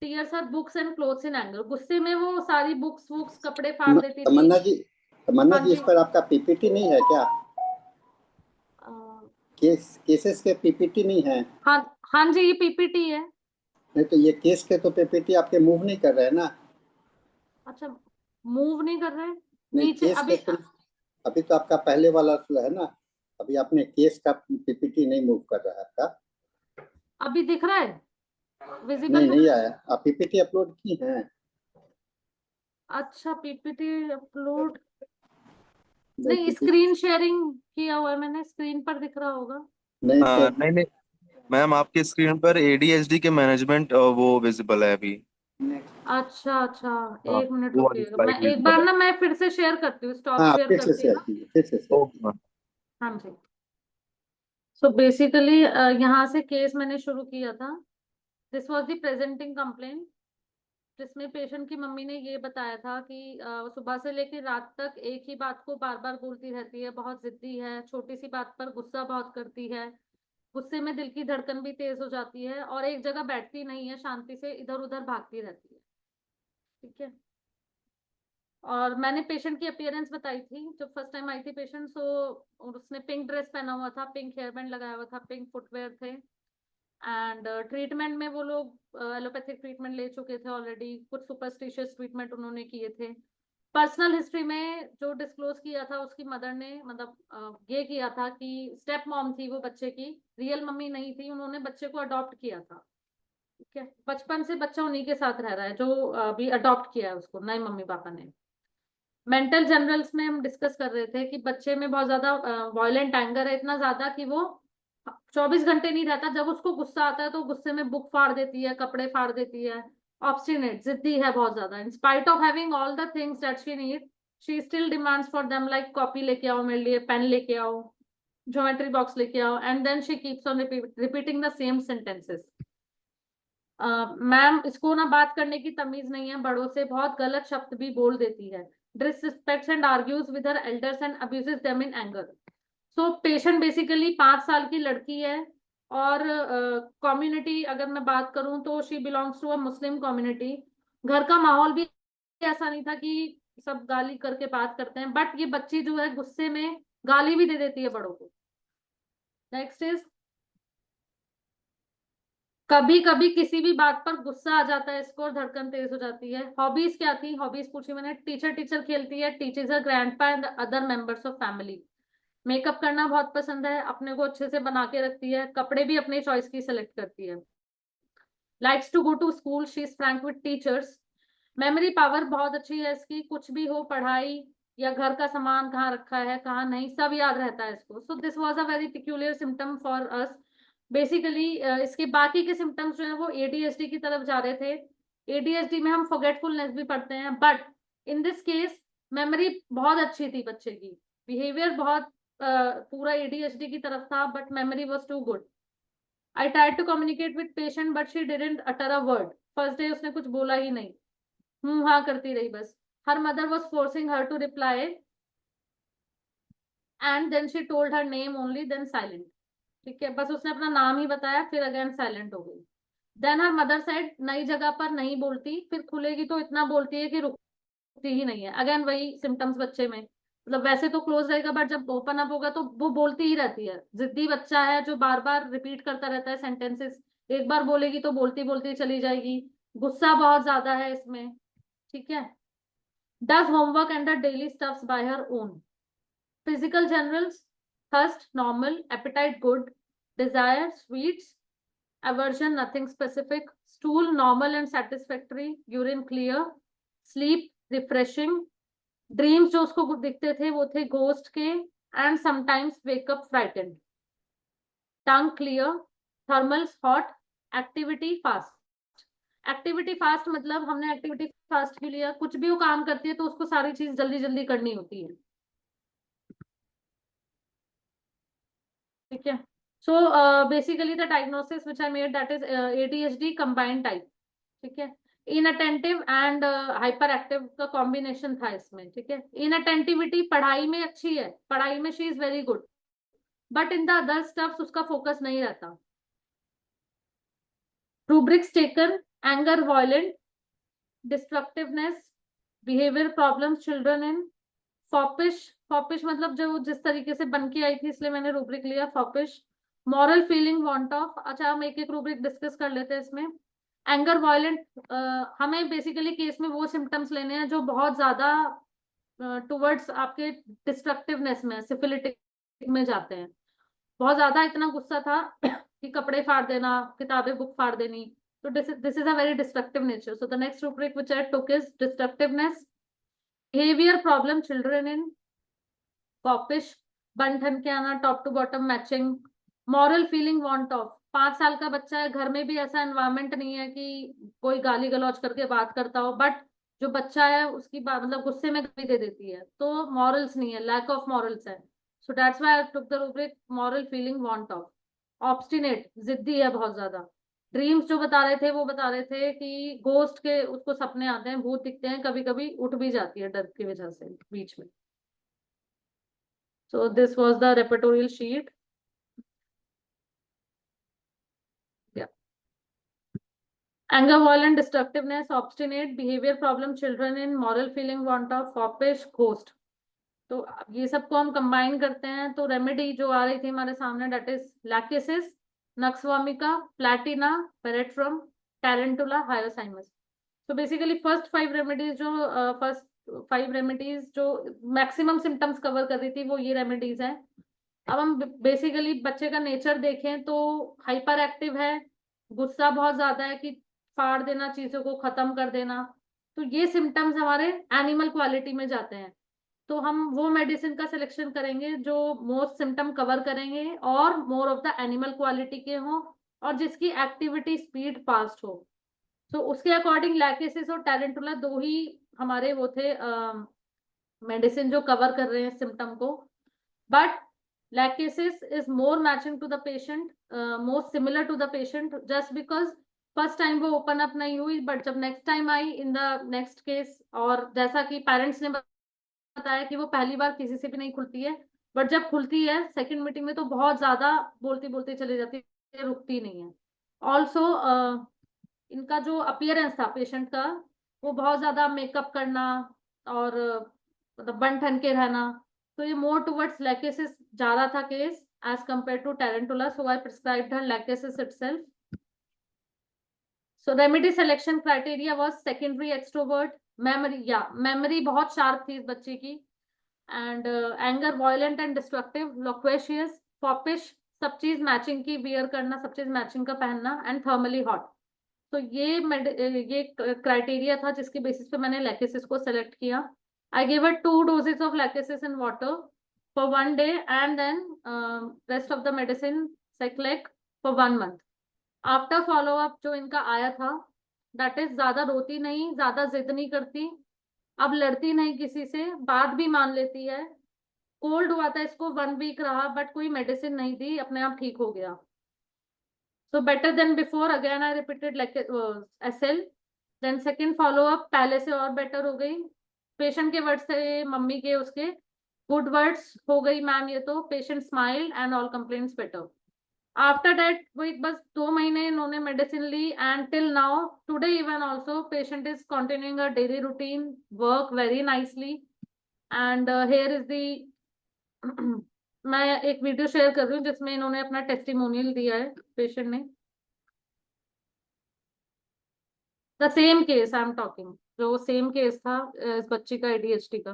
tears are books and clothes in anger. गुस्से में वो सारी बुक्स कपड़े फाड़ देती थी। तमन्ना हाँ जी, जी। इस पर आपका पीपीटी नहीं है क्या? केसेस के पीपीटी नहीं है? हाँ हाँ जी, ये पीपीटी है। नहीं तो ये केस के तो पीपीटी आपके मूव नहीं कर रहे हैं ना? अच्छा, मूव नहीं कर रहे हैं नहीं, नीचे केस अभी? के अभी तो आपका पहले वाला है ना, अभी आपने केस का पीपीटी नहीं मूव कर रहा है आपका। अभी दिख रहा है, विजिबल नहीं, दिख नहीं रहा है? आया। आप पीपीटी अपलोड की हैं? अच्छा, पीपीटी अपलोड नहीं, नहीं, पीपीटी स्क्रीन शेयरिंग किया हुआ है मैंने, स्क्रीन पर दिख रहा होगा। नहीं तो नहीं नहीं मैम, आपकी स्क्रीन पर एडीएचडी के मैनेजमेंट वो विजिबल है अभी। अच्छा अच्छा, हाँ, एक मिनट वो वाली रुकिएगा, मैं स्लाइड एक विजिबल बार है। ना मैं फिर से शेयर करती हूँ, स्टॉप हाँ, शेयर फिर से करती हूँ शेयर ना। कीजिए, फिर से शेयर ओके कीजिए। मैम। हाँ जी। सो बेसिकली यहाँ से केस मैंने शुरू किया था। This was the presenting complaint, जिसमें पेशेंट की मम्मी ने ये बताया था कि सुबह से लेकर रात तक एक ही बात को बार बार बोलती रहती है, बहुत जिद्दी है, छोटी सी बात पर गुस्सा बहुत करती है, गुस्से में दिल की धड़कन भी तेज हो जाती है और एक जगह बैठती नहीं है, शांति से इधर उधर भागती रहती है। ठीक है। और मैंने पेशेंट की अपीयरेंस बताई थी जब फर्स्ट टाइम आई थी पेशेंट। सो उसने पिंक ड्रेस पहना हुआ था, पिंक हेयर बैंड लगाया हुआ था, पिंक फुटवेयर थे। एंड ट्रीटमेंट में वो लोग एलोपैथिक ट्रीटमेंट ले चुके थे ऑलरेडी, कुछ सुपरस्टिशियस ट्रीटमेंट उन्होंने किए थे। पर्सनल हिस्ट्री में जो डिस्क्लोज किया था उसकी मदर ने, मतलब ये किया था कि स्टेप मॉम थी वो बच्चे की, रियल मम्मी नहीं थी, उन्होंने बच्चे को अडॉप्ट किया था। ठीक है, बचपन से बच्चा उन्हीं के साथ रह रहा है जो अभी अडॉप्ट किया है उसको, नए मम्मी पापा ने। मेंटल जनरल्स में हम डिस्कस कर रहे थे कि बच्चे में बहुत ज्यादा वायलेंट एंगर है, इतना ज्यादा कि वो 24 घंटे नहीं रहता, जब उसको गुस्सा आता है तो गुस्से में बुक फाड़ देती है, कपड़े फाड़ देती है। ऑब्स्टिनेट, जिद्दी है बहुत ज्यादा। In spite of having all the things that she need, she still demands for them, like copy लेके आओ मेरे लिए, पेन लेके आओ, ज्योमेट्री बॉक्स लेके आओ, and then she keeps on repeating the same sentences. Ma'am, इसको ना बात करने की तमीज नहीं है, बड़ों से बहुत गलत शब्द भी बोल देती है, disrespects and argues with her elders and abuses them in anger. So patient basically 5 साल की लड़की है और कम्युनिटी अगर मैं बात करूं तो she belongs to a Muslim community. घर का माहौल भी ऐसा नहीं था कि सब गाली करके बात करते हैं, बट ये बच्ची जो है गुस्से में गाली भी दे देती है बड़ों को। नेक्स्ट इज, कभी कभी किसी भी बात पर गुस्सा आ जाता है इसको और धड़कन तेज हो जाती है। हॉबीज क्या थी, हॉबीज पूछी मैंने। टीचर टीचर खेलती है, teachers her grandpa and other members of family. Makeup करना बहुत पसंद है, अपने को अच्छे से बना के रखती है, कपड़े भी अपने चॉइस की सिलेक्ट करती है। Likes to go to school, she is frank with teachers. Memory power बहुत अच्छी है इसकी, कुछ भी हो, पढ़ाई या घर का सामान कहाँ रखा है कहाँ नहीं, सब याद रहता है इसको। So this was a very peculiar symptom for us. Basically इसके बाकी के सिम्टम्स जो है वो एडीएचडी की तरफ जा रहे थे। ADHD में हम फॉरगेटफुलनेस भी पढ़ते हैं, but in this case memory बहुत अच्छी थी बच्चे की, बिहेवियर बहुत पूरा ADHD की तरफ था, but memory was too good. I tried to communicate with patient but she didn't utter a word. First day उसने कुछ बोला ही नहीं, हाँ करती रही बस. Her mother was forcing her to reply and then she told her name only, then silent. ठीक है, बस उसने अपना नाम ही बताया, फिर अगेन साइलेंट हो गई. Then her mother said नई जगह पर नहीं बोलती, फिर खुलेगी तो इतना बोलती है कि रुकती ही नहीं है. अगेन वही सिम्टम्स बच्चे में, मतलब वैसे तो क्लोज रहेगा बट जब ओपन अप होगा तो वो बोलती ही रहती है. जिद्दी बच्चा है जो बार बार रिपीट करता रहता है सेंटेंसेस, एक बार बोलेगी तो बोलती बोलती चली जाएगी. गुस्सा बहुत ज्यादा है इसमें. ठीक है. Does homework and the daily stuffs by her own. Physical generals, thirst normal, appetite good, desire sweets, aversion nothing specific, stool normal and satisfactory, urine clear, sleep refreshing, dreams जो उसको दिखते थे वो थे घोस्ट के, and sometimes wake up frightened. Tongue clear, thermals hot, activity fast. Activity fast मतलब हमने activity fast क्यों लिया, कुछ भी वो काम करती है तो उसको सारी चीज जल्दी जल्दी करनी होती है. ठीक है. So basically the diagnosis which I made that is ADHD combined type. ठीक है. इनअटेंटिव एंड हाइपर एक्टिव का कॉम्बिनेशन था इसमें. ठीक है. इनअटेंटिविटी पढ़ाई में अच्छी है, पढ़ाई में she is very good, but in the other stuffs उसका फोकस नहीं रहता. Rubrics taken, anger violent, destructiveness, behaviour problems children in. Foppish, foppish मतलब जो जिस तरीके से बन के आई थी इसलिए मैंने रूब्रिक लिया foppish. Moral feeling want of. अच्छा हम एक एक रूब्रिक डिस्कस कर लेते हैं इसमें. एंगर वायलेंट, हमें बेसिकली केस में वो सिम्टम्स लेने हैं जो बहुत ज्यादा टुवर्ड्स आपके डिस्ट्रक्टिवनेस में, सिफिलिटिक में जाते हैं. बहुत ज्यादा इतना गुस्सा था कि कपड़े फाड़ देना, किताबें बुक फाड़ देनी. तो this is a very destructive nature. So the next rubric which I took is destructiveness. Behaviour problem children in. Foppish, बन ठन के आना, top to bottom matching. Moral feeling want of. 5 साल का बच्चा है, घर में भी ऐसा एनवायरमेंट नहीं है कि कोई गाली गलौज करके बात करता हो, बट जो बच्चा है उसकी बात मतलब गुस्से में गाली दे देती है, तो मॉरल्स नहीं है, लैक ऑफ मॉरल्स है. So that's why I took the rubric moral feeling want of. Obstinate, जिद्दी है बहुत ज्यादा. ड्रीम्स जो बता रहे थे वो बता रहे थे कि घोस्ट के उसको सपने आते हैं, भूत दिखते हैं, कभी कभी उठ भी जाती है डर की वजह से बीच में. So this was the repertorial sheet. Yeah. Anger, violent, destructiveness, obstinate, behavior problem, children in, moral feeling, want of, foppish, ghost. तो ये सबको हम कंबाइन करते हैं तो रेमेडी जो आ रही थी हमारे सामने that is lachesis, nux vomica, platina, veratrum, tarantula, hyoscyamus. तो बेसिकली फर्स्ट 5 रेमेडीज जो मैक्सिमम सिम्टम्स कवर कर रही थी वो ये रेमेडीज हैं. अब हम बेसिकली बच्चे का नेचर देखें तो हाइपर एक्टिव है, गुस्सा बहुत ज्यादा है कि फाड़ देना, चीजों को खत्म कर देना. तो ये सिम्टम्स हमारे एनिमल क्वालिटी में जाते हैं. तो हम वो मेडिसिन का सिलेक्शन करेंगे जो मोस्ट सिम्टम कवर करेंगे और more of the animal quality के हो और जिसकी एक्टिविटी स्पीड फास्ट हो. तो उसके अकॉर्डिंग लैकेसिस और टैरेंटुला 2 ही हमारे वो थे मेडिसिन जो कवर कर रहे हैं सिम्टम को. But lachesis is more matching to the patient, most similar to the patient, just because first time वो ओपन अप नहीं हुई, बट जब next time I in the next case, और जैसा कि पेरेंट्स ने बताया कि वो पहली बार किसी से भी नहीं खुलती है, बट जब खुलती है सेकंड मीटिंग में तो बहुत ज्यादा बोलती बोलती चली जाती है, रुकती नहीं है. ऑल्सो इनका जो अपीयरेंस था पेशेंट का वो बहुत ज्यादा मेकअप करना और मतलब बन ठन के रहना, तो ये मोर टुवर्ड्स लैकेसिस जा रहा था case as compare to tarantula. So I prescribed her lachesis itself. So remedy selection criteria was secondary extrovert, memory बहुत शार्प थी इस बच्चे की, and anger violent and destructive, loquacious, foppish, सब चीज मैचिंग की वियर करना, सब चीज मैचिंग का पहनना, and thermally hot. तो ये क्राइटेरिया था जिसके बेसिस पे मैंने लैकेसिस को सेलेक्ट किया. I gave her 2 doses of lactasis in water for 1 day and then rest of the medicine Seclec for 1 month. After follow up जो इनका आया था दैट इज ज्यादा रोती नहीं, ज्यादा जिद नहीं करती, अब लड़ती नहीं किसी से, बात भी मान लेती है। कोल्ड हुआ था इसको, 1 वीक रहा, बट कोई मेडिसिन नहीं दी, अपने आप ठीक हो गया। So better than before, again I repeated like SL। Then second follow up पहले से और बेटर हो गई। पेशेंट के वर्ड्स थे मम्मी के, उसके गुड वर्ड्स हो गई मैम ये तो, patient smile and all complaints better. After that वही बस 2 महीने इन्होंने मेडिसिन ली, and till now today even also patient is continuing a daily routine, work very nicely. And here is the मैं एक वीडियो शेयर कर रही हूँ जिसमें इन्होंने अपना टेस्टिमोनियल दिया है पेशेंट ने। The same case I am talking, जो सेम केस था इस बच्ची का ADHD का।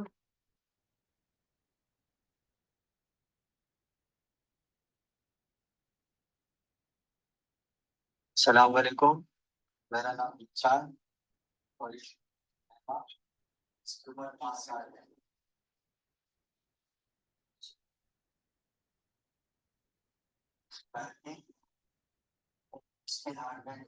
अस्सलाम वालेकुम, मेरा नाम इरशाद और इसकी उम्र 5 साल है। इसके हाथ में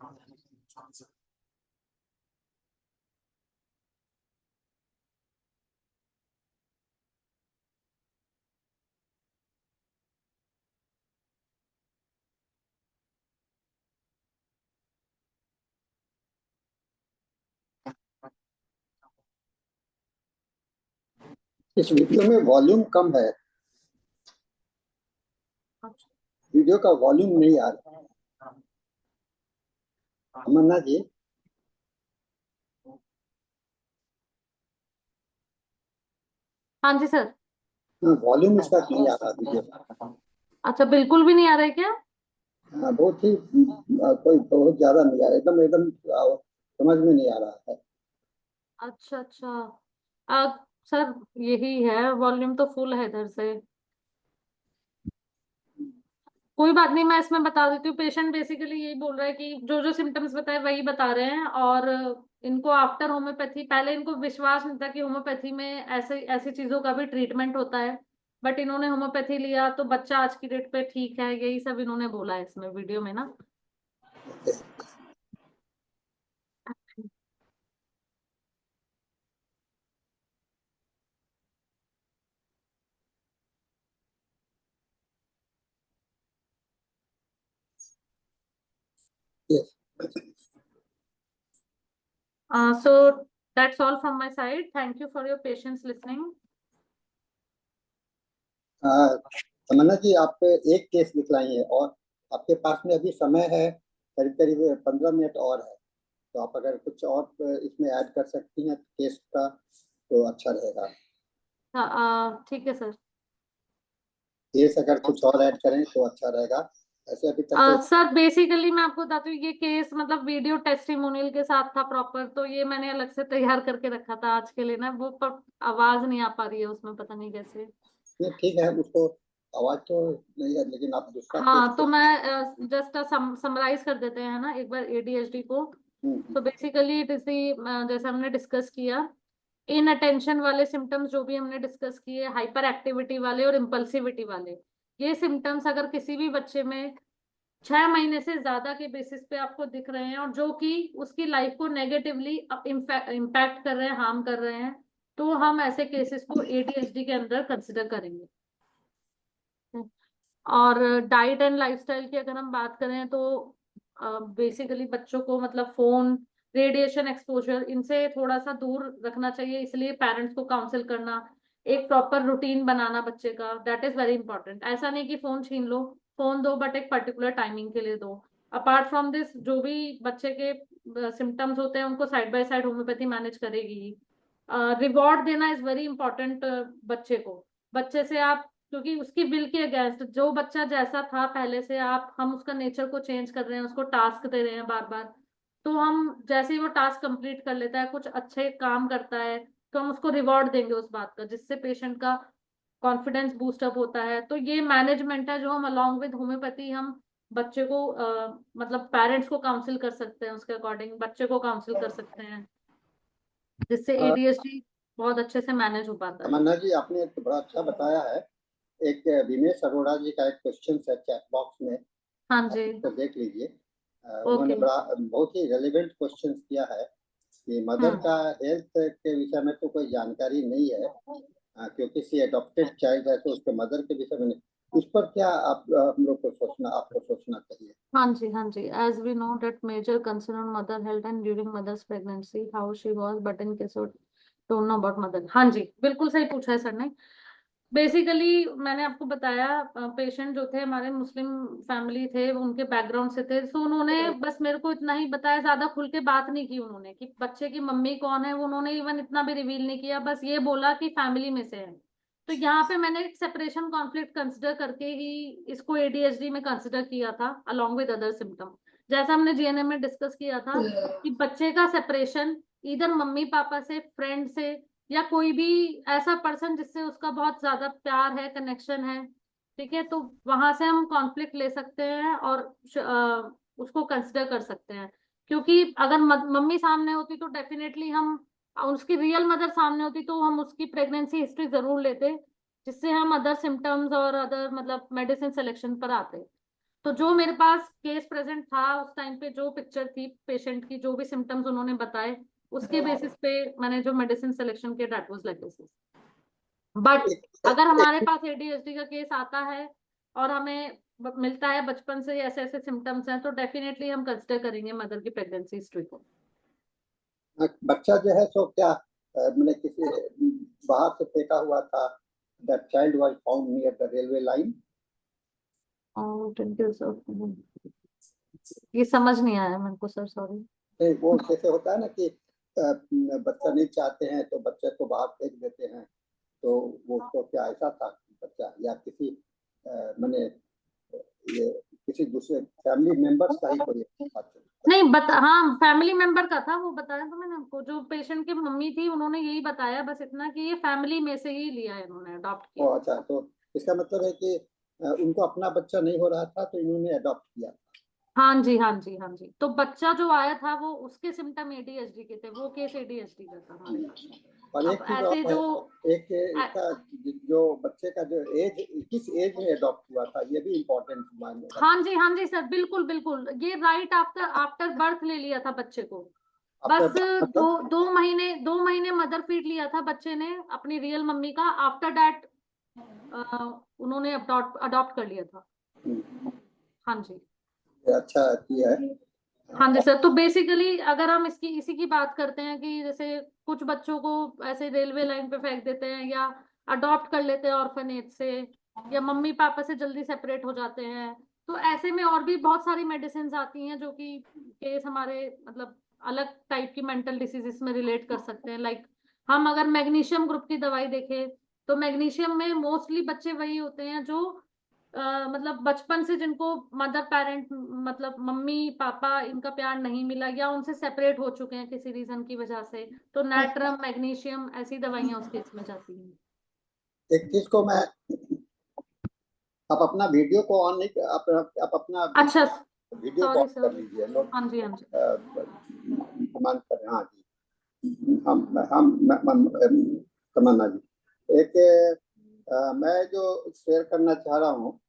इस वीडियो में वॉल्यूम कम है, वीडियो का वॉल्यूम नहीं आ रहा। तमन्ना जी, हाँ जी सर। वॉल्यूम इसका नहीं आ रहा वीडियो का। अच्छा, बिल्कुल भी नहीं आ रहा है क्या? बहुत ही कोई बहुत ज्यादा नहीं आ रहा, एकदम एकदम समझ में नहीं आ रहा है। अच्छा अच्छा। सर यही है, वॉल्यूम तो फुल है इधर से। कोई बात नहीं, मैं इसमें बता देती हूँ। पेशेंट बेसिकली यही बोल रहा है कि जो जो सिम्टम्स बताए वही बता रहे हैं, और इनको आफ्टर होम्योपैथी, पहले इनको विश्वास नहीं था कि होम्योपैथी में ऐसे ऐसी चीजों का भी ट्रीटमेंट होता है, बट इन्होंने होम्योपैथी लिया तो बच्चा आज की डेट पे ठीक है, यही सब इन्होंने बोला है इसमें वीडियो में ना। Yes. So that's all from my side. Thank you for your patience listening. तमन्ना जी, आप एक केस दिखलाई है और आपके पास में अभी समय है, करीब करीब 15 मिनट और है, तो आप अगर कुछ और इसमें ऐड कर सकती हैं केस का तो अच्छा रहेगा। ठीक है सर। केस अगर कुछ और ऐड करें तो अच्छा रहेगा। ऐसे अभी तक तो सर बेसिकली मैं आपको बताती हूँ, ये केस मतलब वीडियो टेस्टिमोनियल के साथ था प्रॉपर, तो ये मैंने अलग से तैयार करके रखा था आज के लिए ना, वो पर आवाज नहीं आ पा रही है उसमें, पता नहीं कैसे। नहीं, ठीक है, उसको आवाज तो नहीं है, लेकिन आप दूसरा केस हाँ, तो मैं जस्ट समराइज कर देते हैं ना एक बार ADHD को। तो बेसिकली इट इज जैसे हमने डिस्कस किया, इन अटेंशन वाले सिम्टम्स जो भी हमने डिस्कस किए, हाइपर एक्टिविटी वाले और इम्पल्सिविटी वाले, ये सिम्टम्स अगर किसी भी बच्चे में 6 महीने से ज्यादा के बेसिस पे आपको दिख रहे हैं, और जो कि उसकी लाइफ को नेगेटिवली इम्पैक्ट कर रहे हैं, हार्म कर रहे हैं, तो हम ऐसे केसेस को ADHD के अंदर कंसिडर करेंगे। और डाइट एंड लाइफस्टाइल की अगर हम बात करें तो बेसिकली बच्चों को मतलब फोन, रेडिएशन एक्सपोजर, इनसे थोड़ा सा दूर रखना चाहिए, इसलिए पेरेंट्स को काउंसिल करना, एक प्रॉपर रूटीन बनाना बच्चे का, दैट इज वेरी इंपॉर्टेंट। ऐसा नहीं कि फोन छीन लो, फोन दो बट एक पर्टिकुलर टाइमिंग के लिए दो। अपार्ट फ्रॉम दिस, जो भी बच्चे के सिम्टम्स होते हैं उनको side by side homeopathy manage करेगी। रिवॉर्ड देना इज वेरी इंपॉर्टेंट बच्चे को। बच्चे से आप, क्योंकि उसकी विल के अगेंस्ट, जो बच्चा जैसा था पहले से, आप हम उसका नेचर को चेंज कर रहे हैं, उसको टास्क दे रहे हैं बार बार, तो हम जैसे ही वो टास्क कंप्लीट कर लेता है, कुछ अच्छे काम करता है, तो हम उसको रिवॉर्ड देंगे उस बात का, जिससे पेशेंट का कॉन्फिडेंस बूस्ट अप होता है। तो ये मैनेजमेंट है जो हम अलॉन्ग विद होम्योपैथी हम बच्चे को मतलब पेरेंट्स को काउंसिल कर सकते हैं, उसके अकॉर्डिंग बच्चे को काउंसिल कर सकते हैं, जिससे ADHD बहुत अच्छे से मैनेज हो पाता है। तमन्ना जी, आपने तो बड़ा अच्छा बताया है। एक विमेश अरोड़ा जी का एक क्वेश्चन है चैट बॉक्स में, हाँ आप जी। उसको देख लीजिए। उन्होंने ओके। बहुत ही रेलेवेंट क्वेश्चन किया है कि मदर का हेल्थ के विषय में तो कोई जानकारी नहीं है, क्योंकि सी एडॉप्टेड चाइल्ड है, तो उसके मदर के विषय में नहीं। इस पर क्या हम लोग को आपको सोचना चाहिए? हाँ जी, as we know that major concern on mother health and during mother's pregnancy how she was, but in case of don't know about mother। हाँ जी, बिल्कुल सही पूछा है सर ने। बेसिकली मैंने आपको बताया, पेशेंट जो थे हमारे मुस्लिम फैमिली थे, वो उनके बैकग्राउंड से थे, तो उन्होंने बस मेरे को इतना ही बताया, ज्यादा खुल के बात नहीं की उन्होंने कि बच्चे की मम्मी कौन है, वो उन्होंने इवन इतना भी रिवील नहीं किया, बस ये बोला कि फैमिली में से है। तो यहाँ पे मैंने एक सेपरेशन कॉन्फ्लिक्ट कंसिडर करके ही इसको एडीएचडी में कंसिडर किया था अलोंग विद अदर सिम्टम। जैसा हमने जीएनएम में डिस्कस किया था कि बच्चे का सेपरेशन इधर मम्मी पापा से, फ्रेंड से, या कोई भी ऐसा पर्सन जिससे उसका बहुत ज्यादा प्यार है, कनेक्शन है, ठीक है, तो वहां से हम कॉन्फ्लिक्ट ले सकते हैं और उसको कंसिडर कर सकते हैं। क्योंकि अगर मम्मी सामने होती तो डेफिनेटली हम, उसकी रियल मदर सामने होती तो हम उसकी प्रेगनेंसी हिस्ट्री जरूर लेते, जिससे हम अदर सिम्टम्स और अदर मतलब मेडिसिन सिलेक्शन पर आते। तो जो मेरे पास केस प्रेजेंट था उस टाइम पे, जो पिक्चर थी पेशेंट की, जो भी सिम्टम्स उन्होंने बताए, उसके बेसिस पे मैंने जो मेडिसिन सिलेक्शन किया, that was like this. But अगर हमारे पास एडीएचडी का केस आता है और हमें मिलता है बचपन से ऐसे ऐसे सिम्टम्स हैं, तो डेफिनेटली हम कंसिडर करेंगे मदर की प्रेगनेंसी हिस्ट्री को। बच्चा जो है सो क्या मैंने किसी बाहर से फेंका हुआ था? That child was found near the railway line. ये समझ नहीं आया मेरे को सर, सॉरी। नहीं, वो जैसे होता है ना कि बच्चा नहीं चाहते हैं तो बच्चे को बाहर फेंक देते हैं, तो वो तो क्या ऐसा था बच्चा, या किसी मैंने ये किसी दूसरे फैमिली मेंबर्स का ही कोई बच्चा? नहीं हाँ, फैमिली मेंबर का था, वो बताया तो मैंने आपको, जो पेशेंट की मम्मी थी उन्होंने यही बताया बस इतना कि ये फैमिली में से ही लिया है, इन्होंने अडॉप्ट ओ किया। अच्छा, तो इसका मतलब है कि उनको अपना बच्चा नहीं हो रहा था तो इन्होंने अडॉप्ट किया। हाँ जी, हाँ जी, हाँ जी। तो बच्चा जो आया था वो, उसके सिम्टम एडीएचडी के थे, वो केस एडीएचडी का था हमारे पास। और एक अब चीज और ऐसे है, जो एक इसका जो बच्चे का जो एज, किस एज में अडॉप्ट हुआ था, ये भी इम्पोर्टेंट मायने रखता है। हाँ जी सर, बिल्कुल बिल्कुल, ये राइट आफ्टर आफ्टर बर्थ ले लिया था बच्चे को। आपका बस मतलब 2 महीने मदर फीड लिया था बच्चे ने अपनी रियल मम्मी का, आफ्टर दैट उन्होंने अडॉप्ट कर लिया था। हाँ जी, अच्छा किया है। हाँ जी सर। तो बेसिकली अगर हम इसी की बात करते हैं कि जैसे कुछ बच्चों को ऐसे रेलवे लाइन पे फेंक देते हैं, या अडॉप्ट कर लेते हैं ऑर्फनेज से, या मम्मी पापा से जल्दी सेपरेट हो जाते हैं, तो ऐसे में और भी बहुत सारी मेडिसिन आती हैं जो कि केस हमारे मतलब अलग टाइप की मेंटल डिसीजेस में रिलेट कर सकते हैं। लाइक हम अगर मैग्नीशियम ग्रुप की दवाई देखें, तो मैग्नीशियम में मोस्टली बच्चे वही होते हैं जो मतलब बचपन से जिनको मदर पेरेंट मतलब मम्मी पापा इनका प्यार नहीं मिला, या उनसे सेपरेट हो चुके हैं किसी रीजन की वजह से, तो नाइट्रम मैग्नीशियम ऐसी दवाइयां उसके इसमें जाती हैं। एक चीज को मैं, आप अपना वीडियो को ऑन नहीं, आप अपना अच्छा, वीडियो को सॉरी ऑन कर सर। लीजिए लोग। हाँ जी, हाँ जी। कमांड कर, हाँ जी, हम तमन्ना जी, एक मैं जो शेयर करना चाह रहा हूँ,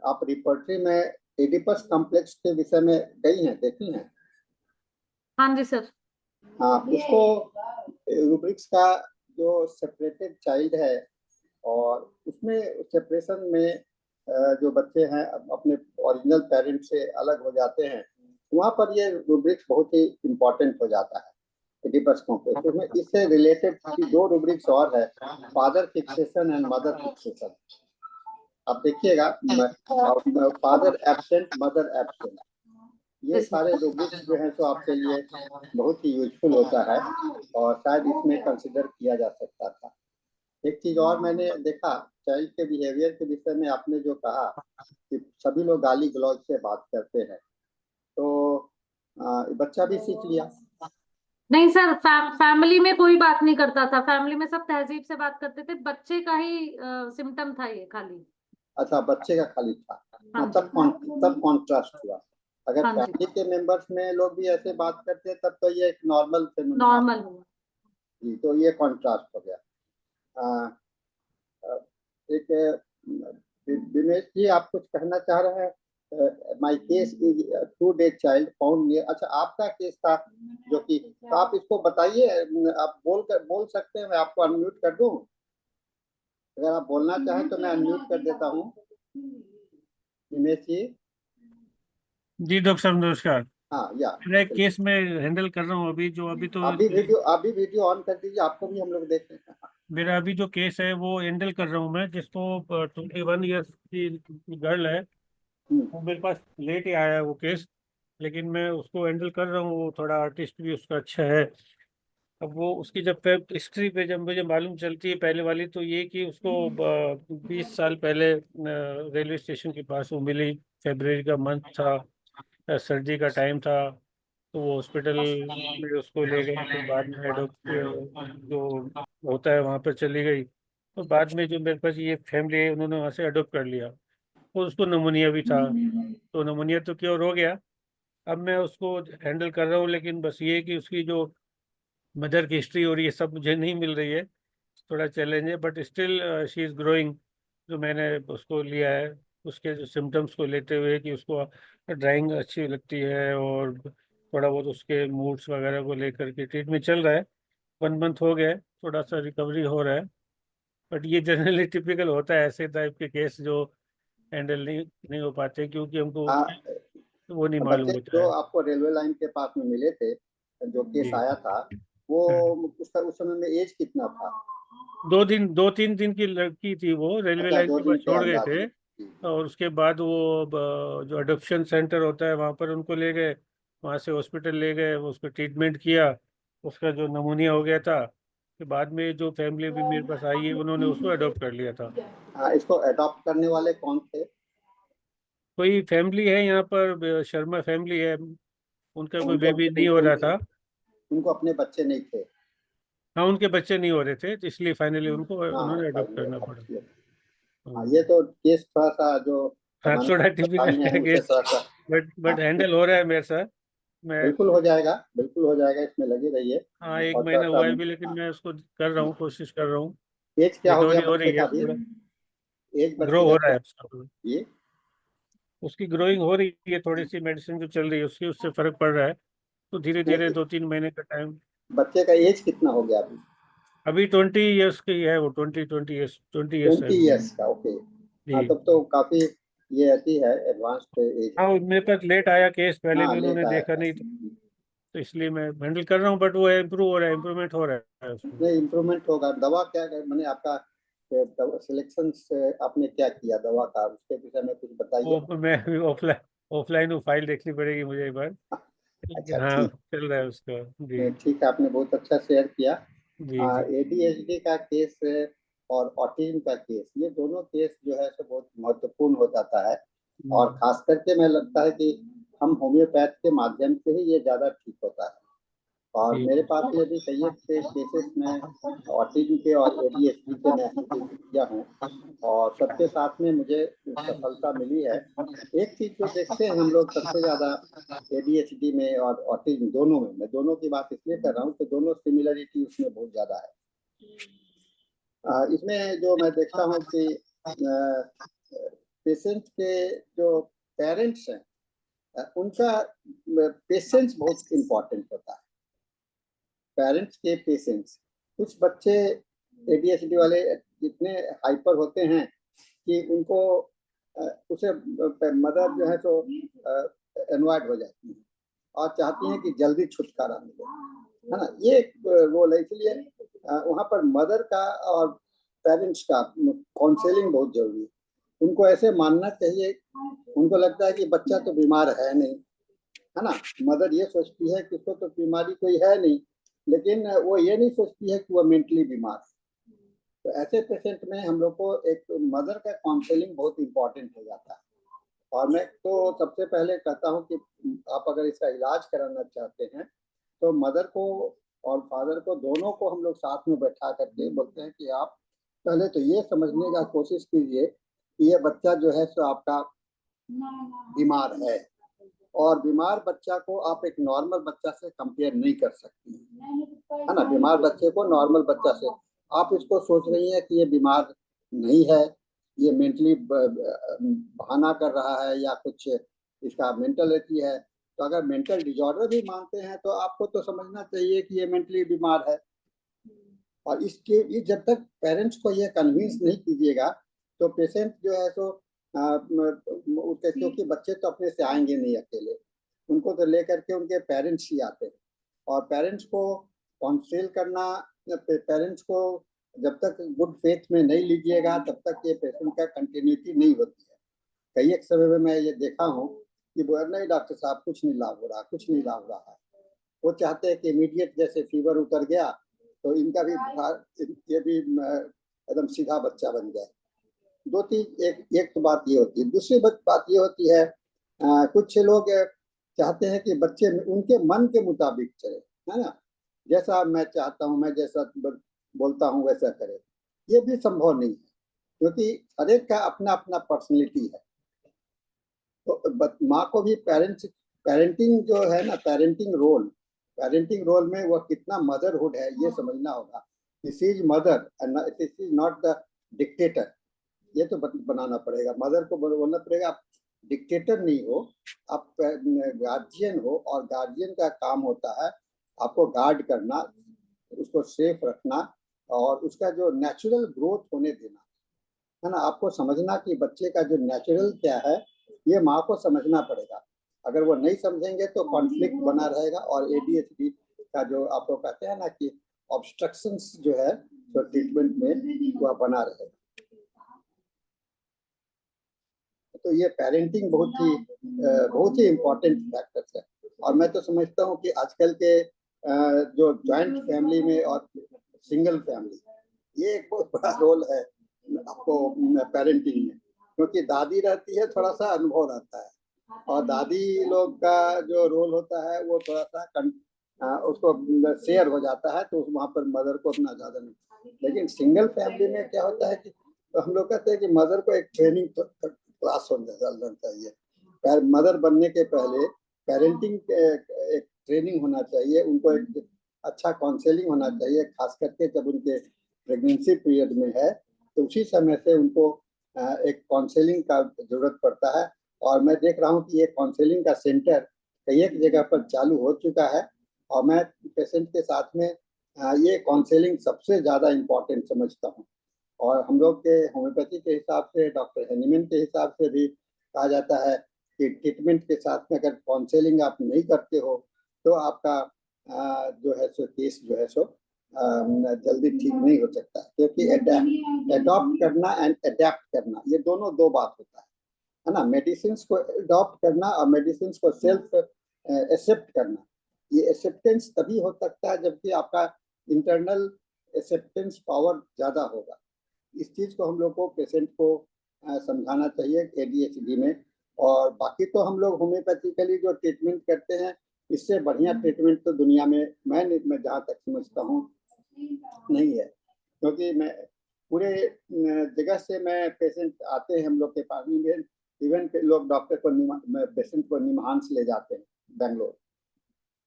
आप रिपोर्टरी में एडिपस कॉम्प्लेक्स के विषय में गई हैं, देखी हैं? हाँ जी सर। हाँ, उसको रूब्रिक्स का जो सेपरेटेड चाइल्ड है, और उसमें सेपरेशन में जो बच्चे हैं अपने ओरिजिनल पेरेंट से अलग हो जाते हैं, वहाँ पर ये रूब्रिक्स बहुत ही इम्पोर्टेंट हो जाता है एडिपस कॉम्प्लेक्स। उसमें इससे रिलेटेड 2 रूब्रिक्स और है, father fixation and mother fixation. आप देखिएगा, फादर एब्सेंट, मदर एब्सेंट, ये सारे रूब्रिक्स जो हैं तो आपके लिए बहुत ही यूजफुल होता है, और शायद इसमें कंसिडर किया जा सकता था। एक चीज और मैंने देखा, चाइल्ड के बिहेवियर के विषय में आपने जो कहा कि सभी लोग गाली गलौज से बात करते हैं, तो बच्चा भी सीख लिया। नहीं सर, फैमिली में कोई बात नहीं करता था, फैमिली में सब तहजीब से बात करते थे, बच्चे का ही सिम्टम था ये खाली। अच्छा, बच्चे का खाली था। हाँ हाँ, जी, तब कॉन्ट्रास्ट हुआ। अगर हाँ जी, फैमिली के मेंबर्स में लोग भी ऐसे बात करते हैं तब तो ये एक नॉर्मल फिनोमेना नॉर्मल हुआ। जी, तो ये कॉन्ट्रास्ट हो गया। आ, आ, एक दिनेश जी, आप कुछ कहना चाह रहे हैं my case is 2 days child found near. अच्छा, आपका केस था जो कि, तो आप इसको बताइए, आप बोल सकते हैं, मैं आपको अनम्यूट कर दूं? अगर आप बोलना चाहें तो मैं अनम्यूट कर देता हूं। हिमेश जी। जी डॉक्टर साहब नमस्कार। हाँ, या मैं एक केस में हैंडल कर रहा हूँ अभी तो आप भी वीडियो ऑन कर दीजिए, आपको भी हम लोग देख रहे हैं। मेरा अभी जो केस है वो हैंडल कर रहा हूँ मैं, जिसको 21 ईयर्स की गर्ल है। वो मेरे पास लेट ही आया है वो केस, लेकिन मैं उसको हैंडल कर रहा हूँ। वो थोड़ा आर्टिस्ट भी उसका अच्छा है। अब वो उसकी जब हिस्ट्री पे जब मुझे मालूम चलती है पहले वाली, तो ये कि उसको 20 साल पहले रेलवे स्टेशन के पास वो मिली। फरवरी का मंथ था, सर्दी का टाइम था। तो वो हॉस्पिटल में उसको ले गए, फिर बाद में जो होता है वहाँ पर चली गई। तो बाद में जो मेरे पास ये फैमिली है उन्होंने वहाँ से अडॉप्ट कर लिया। और उसको नमोनिया भी था, तो नमोनिया तो क्योर हो गया। अब मैं उसको हैंडल कर रहा हूँ, लेकिन बस ये है कि उसकी जो मदर की हिस्ट्री और ये सब मुझे नहीं मिल रही है। थोड़ा चैलेंज है, but still she is growing. जो मैंने उसको लिया है उसके जो सिम्टम्स को लेते हुए कि उसको ड्राइंग अच्छी लगती है, और थोड़ा बहुत उसके मूड्स वगैरह को लेकर के ट्रीटमेंट चल रहा है। 1 मंथ हो गया है, थोड़ा सा रिकवरी हो रहा है। बट ये जनरली टिपिकल होता है ऐसे टाइप के केस जो हैंडल नहीं हो पाते, क्योंकि हमको हाँ, वो नहीं मालूम बच्चे होता जो है। आपको रेलवे लाइन के पास में मिले थे, जो केस जी। आया था, वो हाँ। उस समय में एज कितना था? 2-3 दिन की लड़की थी, वो रेलवे अच्छा, लाइन 2 के दिन पास के छोड़ गए अंदाज थे। में। जी, जी। और उसके बाद वो जो अडॉप्शन सेंटर होता है वहाँ पर उनको ले गए। वहाँ से हॉस्पिटल ले गए, उसको ट्रीटमेंट किया। उसका जो नमूनिया हो गया था, फिर बाद में जो फैमिली भी मेरे पास आई है उन्होंने उसको अडॉप्ट कर लिया था। हाँ, इसको अडॉप्ट करने वाले कौन थे? कोई फैमिली है यहाँ पर, शर्मा फैमिली है। उनका कोई बेबी नहीं हो रहा था। उनको अपने बच्चे नहीं थे? हाँ, उनके बच्चे नहीं हो रहे थे, तो इसलिए फाइनली उनको हाँ, उन्होंने अडॉप्ट फाइनली करना पड़ा। अडॉप्ट किया। हाँ, हम्म। ये तो केस थोड़ा सा जो हाँ, तमन्ना थोड़ा टिपिकल बताई है है उसे केस। थोड़ा सा। बट हाँ, हैंडल हो रहा है मेरे साथ। मैं बिल्कुल हो जाएगा, बिल्कुल हो जाएगा, इसमें लगे रहिए। हाँ, एक और थोड़ा महीना सा हुआ है भी, लेकिन मैं उसको कर रहा हूँ, कोशिश कर रहा हूँ। एज क्या हो गया रिकवरी हो बच्चे रही का है, भी? थोड़ा एज ग्रो बच्चे का हो रहा क्या? है उसका। ये उसकी ग्रोइंग हो रही है, थोड़ी सी मेडिसिन जो चल रही है उसकी, उससे फर्क पड़ रहा है। तो धीरे धीरे नहीं, 2-3 महीने का टाइम। बच्चे का एज कितना हो गया अभी? अभी 20 ईयर्स की है वो, 20 ईयर्स है 20 अभी। ईयर्स का, ओके। हाँ, जी। तब तो काफी ये रहती है, एडवांस्ड एज हाँ, है। मेरे पास लेट आया केस, पहले हाँ, भी लेट उन्होंने आया देखा था। नहीं था। तो इसलिए मैं हैंडल कर रहा हूँ, बट वो इम्प्रूव हो रहा है, इम्प्रूवमेंट हो रहा है उसमें। नहीं, इम्प्रूवमेंट होगा। दवा क्या मैंने आपका सिलेक्शन से आपने क्या किया दवा का, उसके विषय में कुछ बताइए। वो मैं अभी ऑफलाइन ऑफलाइन वो फाइल देखनी पड़ेगी मुझे एक बार। अच्छा, हाँ, ठीक। चल रहा है उसका। जी। ठीक है, आपने बहुत अच्छा शेयर किया। जी। जी। एडीएचडी का केस और ऑटिज्म का केस, ये दोनों केस जो है सो बहुत महत्वपूर्ण हो जाता है। और खास करके मैं लगता है कि हम होम्योपैथ के माध्यम से ही ये ज़्यादा ठीक होता है। और जी। मेरे पास ये भी कई केसेस में ऑटिज्म के और एडीएचडी के मैं हैंडल किया हूँ, और सबके साथ में मुझे सफलता मिली है। एक चीज जो देखते हैं हम लोग सबसे ज्यादा एडीएचडी में और ऑटिज्म दोनों में, मैं दोनों की बात इसलिए कर रहा हूँ कि दोनों सिमिलरिटी उसमें बहुत ज्यादा है। इसमें जो मैं देखता हूँ कि पेशेंट के जो पेरेंट्स हैं, उनका पेशेंस बहुत इम्पोर्टेंट होता है। पेरेंट्स के पेशेंस, कुछ बच्चे एडीएचडी वाले इतने हाइपर होते हैं कि उनको उसे मदर जो है तो एनवायड हो जाती है और चाहती हैं कि जल्दी छुटकारा मिले, है ना। ये एक रोल है, इसलिए वहाँ पर मदर का और पेरेंट्स का काउंसलिंग बहुत जरूरी है। उनको ऐसे मानना चाहिए, उनको लगता है कि बच्चा तो बीमार है नहीं, है ना। मदर ये सोचती है कि उसको तो बीमारी कोई है नहीं, लेकिन वो ये नहीं सोचती है कि वो मेंटली बीमार है। तो ऐसे पेशेंट में हम लोग को एक मदर का काउंसलिंग बहुत इंपॉर्टेंट हो जाता है। और मैं तो सबसे पहले कहता हूँ कि आप अगर इसका इलाज कराना चाहते हैं तो मदर को और फादर को दोनों को हम लोग साथ में बैठा करके बोलते हैं कि आप पहले तो ये समझने का कोशिश कीजिए कि ये बच्चा जो है सो आपका बीमार है, और बीमार बच्चा को आप एक नॉर्मल बच्चा से कंपेयर नहीं कर सकती, है ना। बीमार बच्चे को नॉर्मल बच्चा से, आप इसको सोच रही हैं कि ये बीमार नहीं है, ये मेंटली बहाना कर रहा है या कुछ इसका मेंटलिटी है। तो अगर मेंटल डिसऑर्डर भी मानते हैं तो आपको तो समझना चाहिए कि ये मेंटली बीमार है। और ये जब तक पेरेंट्स को ये कन्विंस नहीं कीजिएगा तो पेशेंट जो है सो क्योंकि बच्चे तो अपने से आएंगे नहीं अकेले, उनको तो लेकर के उनके पेरेंट्स ही आते हैं। और पेरेंट्स को काउंसिल करना, पेरेंट्स को जब तक गुड फेथ में नहीं लीजिएगा तब तक ये पेशेंट का कंटिन्यूटी नहीं होती है। कई एक समय में मैं ये देखा हूँ कि वो नहीं डॉक्टर साहब कुछ नहीं लाभ हो रहा, कुछ नहीं लाभ रहा है। वो चाहते हैं कि इमीडिएट जैसे फीवर उतर गया तो इनका भी ये भी एकदम सीधा बच्चा बन जाए। दो तीन एक तो बात ये होती है। दूसरी बात ये होती है कुछ लोग चाहते हैं कि बच्चे उनके मन के मुताबिक चले, है ना, जैसा मैं चाहता हूँ, मैं जैसा बोलता हूँ वैसा करे। ये भी संभव नहीं है क्योंकि हर एक का अपना अपना पर्सनैलिटी है। तो माँ को भी पेरेंटिंग जो है ना, पेरेंटिंग रोल में वह कितना मदरहुड है ये समझना होगा। This is mother and this is not the dictator. ये तो बनाना पड़ेगा, मदर को बोलना पड़ेगा आप डिक्टेटर नहीं हो, आप गार्जियन हो। और गार्जियन का काम होता है आपको गार्ड करना, उसको सेफ रखना और उसका जो नेचुरल ग्रोथ होने देना, है ना। आपको समझना कि बच्चे का जो नेचुरल क्या है ये माँ को समझना पड़ेगा। अगर वो नहीं समझेंगे तो कॉन्फ्लिक्ट बना रहेगा और ADHD का जो आप लोग कहते हैं ना कि ऑब्स्ट्रक्शंस जो है तो ट्रीटमेंट में वह बना रहेगा। तो ये पेरेंटिंग बहुत ही इम्पोर्टेंट फैक्टर है। और मैं तो समझता हूँ कि आजकल के जो जॉइंट फैमिली में और सिंगल फैमिली, ये एक बहुत बड़ा रोल है आपको पेरेंटिंग में, क्योंकि दादी रहती है, थोड़ा सा अनुभव रहता है और दादी लोग का जो रोल होता है वो थोड़ा सा उसको शेयर हो जाता है, तो वहाँ पर मदर को उतना ज्यादा नहीं। लेकिन सिंगल फैमिली में क्या होता है कि तो हम लोग कहते हैं कि मदर को एक ट्रेनिंग क्लास होना चाहिए। मदर बनने के पहले पेरेंटिंग एक ट्रेनिंग होना चाहिए, उनको एक अच्छा काउंसलिंग होना चाहिए, खास करके जब उनके प्रेगनेंसी पीरियड में है तो उसी समय से उनको एक काउंसलिंग का जरूरत पड़ता है। और मैं देख रहा हूँ कि ये काउंसलिंग का सेंटर कई एक जगह पर चालू हो चुका है और मैं पेशेंट के साथ में ये काउंसलिंग सबसे ज़्यादा इम्पोर्टेंट समझता हूँ। और हम लोग के होम्योपैथी के हिसाब से, डॉक्टर हैनीमैन के हिसाब से भी कहा जाता है कि ट्रीटमेंट के साथ में अगर काउंसलिंग आप नहीं करते हो तो आपका जो है सो केस जो है सो जल्दी ठीक नहीं हो सकता, क्योंकि अडॉप्ट करना एंड अडेप्ट करना ये दोनों दो बात होता है ना। मेडिसिन को अडॉप्ट करना और मेडिसिन को सेल्फ एक्सेप्ट करना, ये एक्सेप्टेंस तभी हो सकता है जबकि आपका इंटरनल एक्सेप्टेंस पावर ज़्यादा होगा। इस चीज़ को हम लोग को पेशेंट को समझाना चाहिए ADHD में। और बाकी तो हम लोग होम्योपैथिकली जो ट्रीटमेंट करते हैं इससे बढ़िया ट्रीटमेंट तो दुनिया में मैं जहाँ तक समझता हूँ नहीं है, क्योंकि मैं पूरे जगह से मैं पेशेंट आते हैं हम लोग के पास में। इवन लोग डॉक्टर को पेशेंट को निमहांस ले जाते हैं बेंगलोर,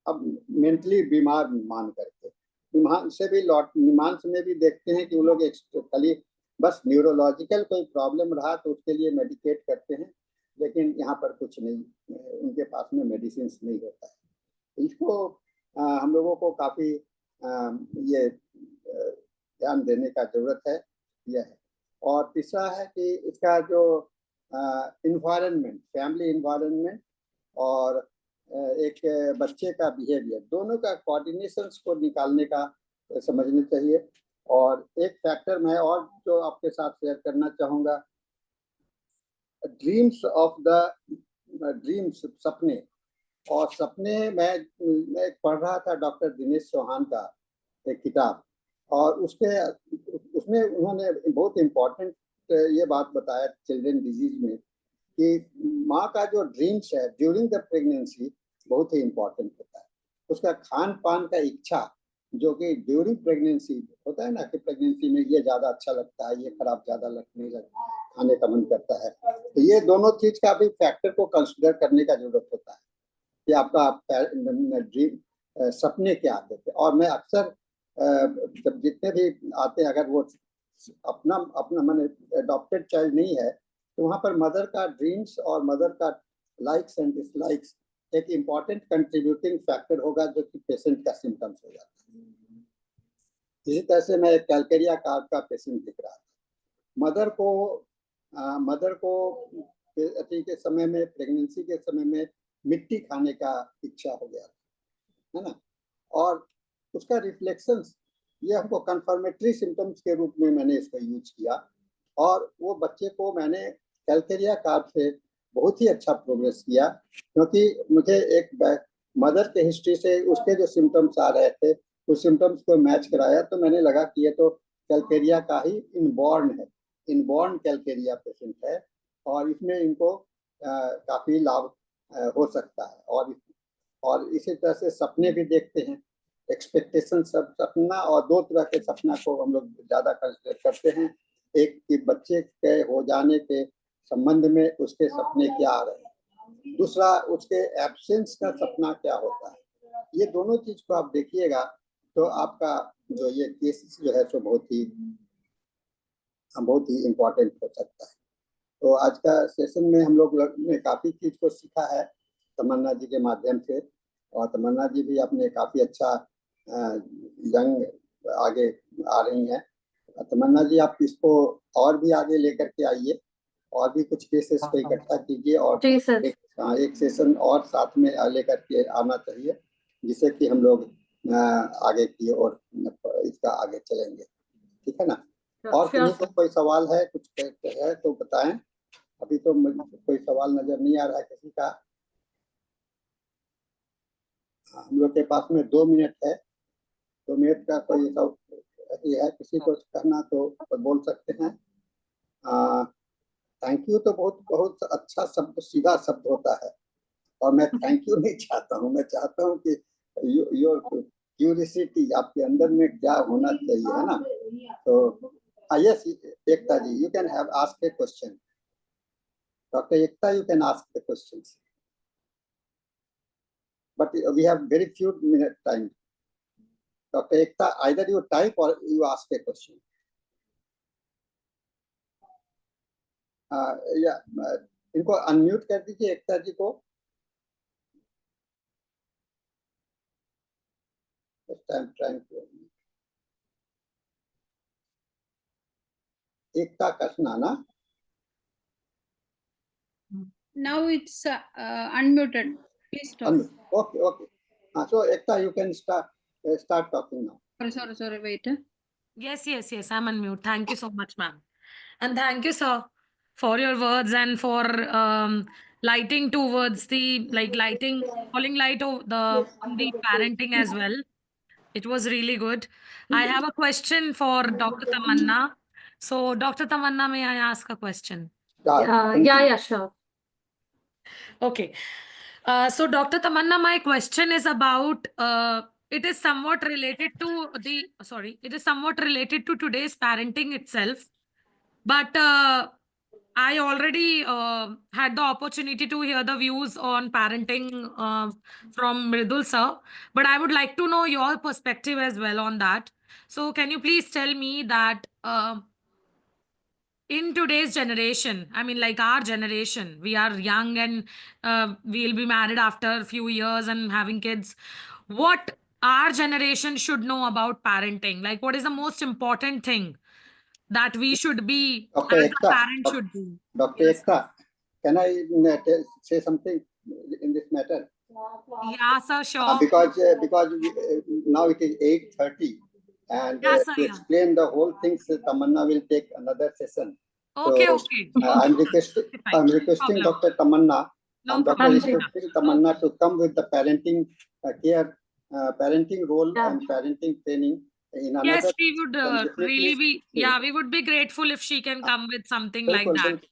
अब मेंटली बीमार मान करके। निमहांस में भी देखते हैं कि वो लोग खाली बस न्यूरोलॉजिकल कोई प्रॉब्लम रहा तो उसके लिए मेडिकेट करते हैं, लेकिन यहाँ पर कुछ नहीं, उनके पास में मेडिसिन नहीं होता है। इसको हम लोगों को काफ़ी ये ध्यान देने का जरूरत है यह है। और तीसरा है कि इसका जो इन्वायरमेंट, फैमिली इन्वायरमेंट और एक बच्चे का बिहेवियर, दोनों का कोऑर्डिनेशन को निकालने का समझना चाहिए। और एक फैक्टर मैं और जो आपके साथ शेयर करना चाहूँगा, ड्रीम्स सपने। और सपने मैं पढ़ रहा था डॉक्टर दिनेश चौहान का एक किताब, और उसमें उन्होंने बहुत इम्पोर्टेंट ये बात बताया चिल्ड्रन डिजीज में कि माँ का जो ड्रीम्स है ड्यूरिंग द प्रेगनेंसी बहुत ही इम्पोर्टेंट होता है। उसका खान पान का इच्छा जो कि ड्यूरिंग प्रेगनेंसी होता है ना, कि प्रेगनेंसी में ये ज़्यादा अच्छा लगता है, ये खराब ज़्यादा लगने लगता, खाने का मन करता है। तो ये दोनों चीज़ का भी फैक्टर को कंसिडर करने का जरूरत होता है कि आपका ड्रीम सपने क्या आते थे। और मैं अक्सर जब जितने भी आते हैं, अगर वो अपना अपना माने अडॉप्टेड चाइल्ड नहीं है, तो वहाँ पर मदर का ड्रीम्स और मदर का लाइक्स एंड डिसलाइक्स एक इम्पॉर्टेंट कंट्रीब्यूटिंग फैक्टर होगा जो कि पेशेंट का सिम्टम्स हो जाता है। इसी तरह से मैं एक कैलकेरिया कार्ड का पेशेंट दिख रहा था। मदर को अति के समय में, प्रेगनेंसी के समय में मिट्टी खाने का इच्छा हो गया था, है ना, और उसका रिफ्लेक्शंस, ये हमको कंफर्मेटरी सिम्टम्स के रूप में मैंने इसको यूज किया, और वो बच्चे को मैंने कैलकेरिया कार्ड से बहुत ही अच्छा प्रोग्रेस किया, क्योंकि मुझे एक मदर के हिस्ट्री से उसके जो सिम्टम्स आ रहे थे उस सिम्टम्स को मैच कराया, तो मैंने लगा कि ये तो कैलकेरिया का ही इनबॉर्न है, इनबॉर्न कैलकेरिया पेशेंट है, और इसमें इनको काफ़ी लाभ हो सकता है। और इसी तरह से सपने भी देखते हैं, एक्सपेक्टेशन सपना, और दो तरह के सपना को हम लोग ज़्यादा कंसिडर करते हैं। एक कि बच्चे के हो जाने के संबंध में उसके सपने क्या आ रहे हैं, दूसरा उसके एब्सेंस का सपना क्या होता है। ये दोनों चीज को आप देखिएगा तो आपका जो ये केस जो है सो बहुत ही इम्पोर्टेंट हो सकता है। तो आज का सेशन में हम लोग ने काफ़ी चीज़ को सीखा है तमन्ना जी के माध्यम से, और तमन्ना जी भी अपने काफ़ी अच्छा यंग आगे आ रही हैं। तमन्ना जी आप इसको और भी आगे लेकर के आइए, और भी कुछ केसेस को इकट्ठा कीजिए, और एक सेशन और साथ में लेकर के आना चाहिए, जिससे कि हम लोग आगे की और इसका आगे चलेंगे, ठीक है ना। और किसी को कोई सवाल है, कुछ है तो बताएं। अभी तो मुझे कोई सवाल नजर नहीं आ रहा है किसी का। हम लोग के पास में 2 मिनट है, 2 मिनट का कोई ये है, किसी को कहना तो बोल सकते हैं। थैंक यू तो बहुत अच्छा शब्द, सीधा शब्द होता है, और मैं थैंक यू नहीं चाहता हूँ, मैं चाहता हूँ कि योर क्यूरियोसिटी, आपके अंदर में क्या होना चाहिए, है ना। तो yes Ekta ji, you can have ask a question. Doctor Ekta, you can ask the questions, but we have very few minute time. Dr. Ekta, either you type or you ask a question. इनको अनम्यूट कर दीजिए एकता जी को। एकता कृष्णा ना। Now it's unmuted. Please talk. Okay. So Ekta, you can start talking now. Sorry, wait. Yes, I'm on mute. Thank you so much, ma'am. And thank you, sir, for your words and for lighting towards the, falling light on the parenting as well. It was really good. I have a question for Dr. Tamanna. So, Dr. Tamanna, may I ask a question? Yeah, sure. Okay. So, Dr. Tamanna, my question is about, it is somewhat related to today's parenting itself. But I already had the opportunity to hear the views on parenting from Mridul sir. But I would like to know your perspective as well on that. So, can you please tell me that in today's generation, I mean, like our generation, we are young and we'll be married after a few years and having kids. What our generation should know about parenting? Like, what is the most important thing that we should be, Dr. as Ekta, a parent should do? Dr. Yes. Ekta, can I say something in this matter? Yeah, sir, sure. Because now it is 8:30, and Yes, sir, to yeah. explain the whole thing, Tamanna will take another session. Okay, so, okay. I'm requesting No Dr. Tamanna. No I'm problem. requesting Tamanna to come with the parenting care, parenting role and parenting training in another. Yes, we would really please, be, we would be grateful if she can come with something like that.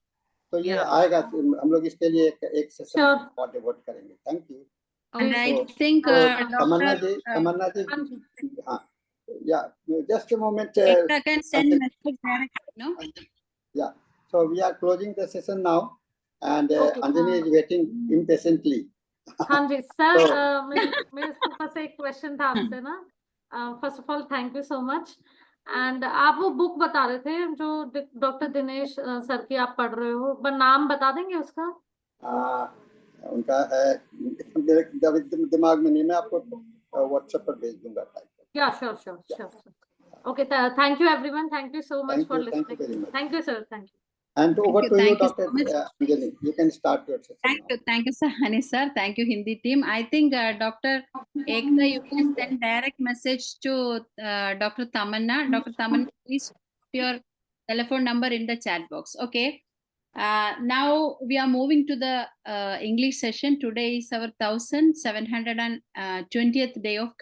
तो ये आएगा, हम लोग इसके लिए एक session और devote करेंगे। Thank you. And I think तमन्ना जी, हाँ, yeah, just a moment. Ekta can send message directly, no? Yeah, so we are closing the session now, and Anjani is waiting impatiently. हाँ जी सर, मेरे पास एक question था आपसे ना। First of all thank you so much. And आप वो book बता रहे थे जो डॉक्टर दिनेश सर की आप पढ़ रहे हो, पर नाम बता देंगे उसका? उनका है, मेरे दिमाग में नहीं, मैं आपको व्हाट्सएप पर भेज दूंगा टाइप करके। Yeah, sure. Okay, thank you everyone. Thank you so much Thank for you, thank you listening. very much. Thank you, sir. Thank you. And over to you, Thank you Dr. so much. Anjali. You can start your session now. Thank you, Sahani sir. Thank you, Hindi team. I think Dr. Ekta, you can send direct message to Dr. Tamanna. Dr. Tamanna, please put your telephone number in the chat box. Okay. Now we are moving to the English session. Today is our 1720th day of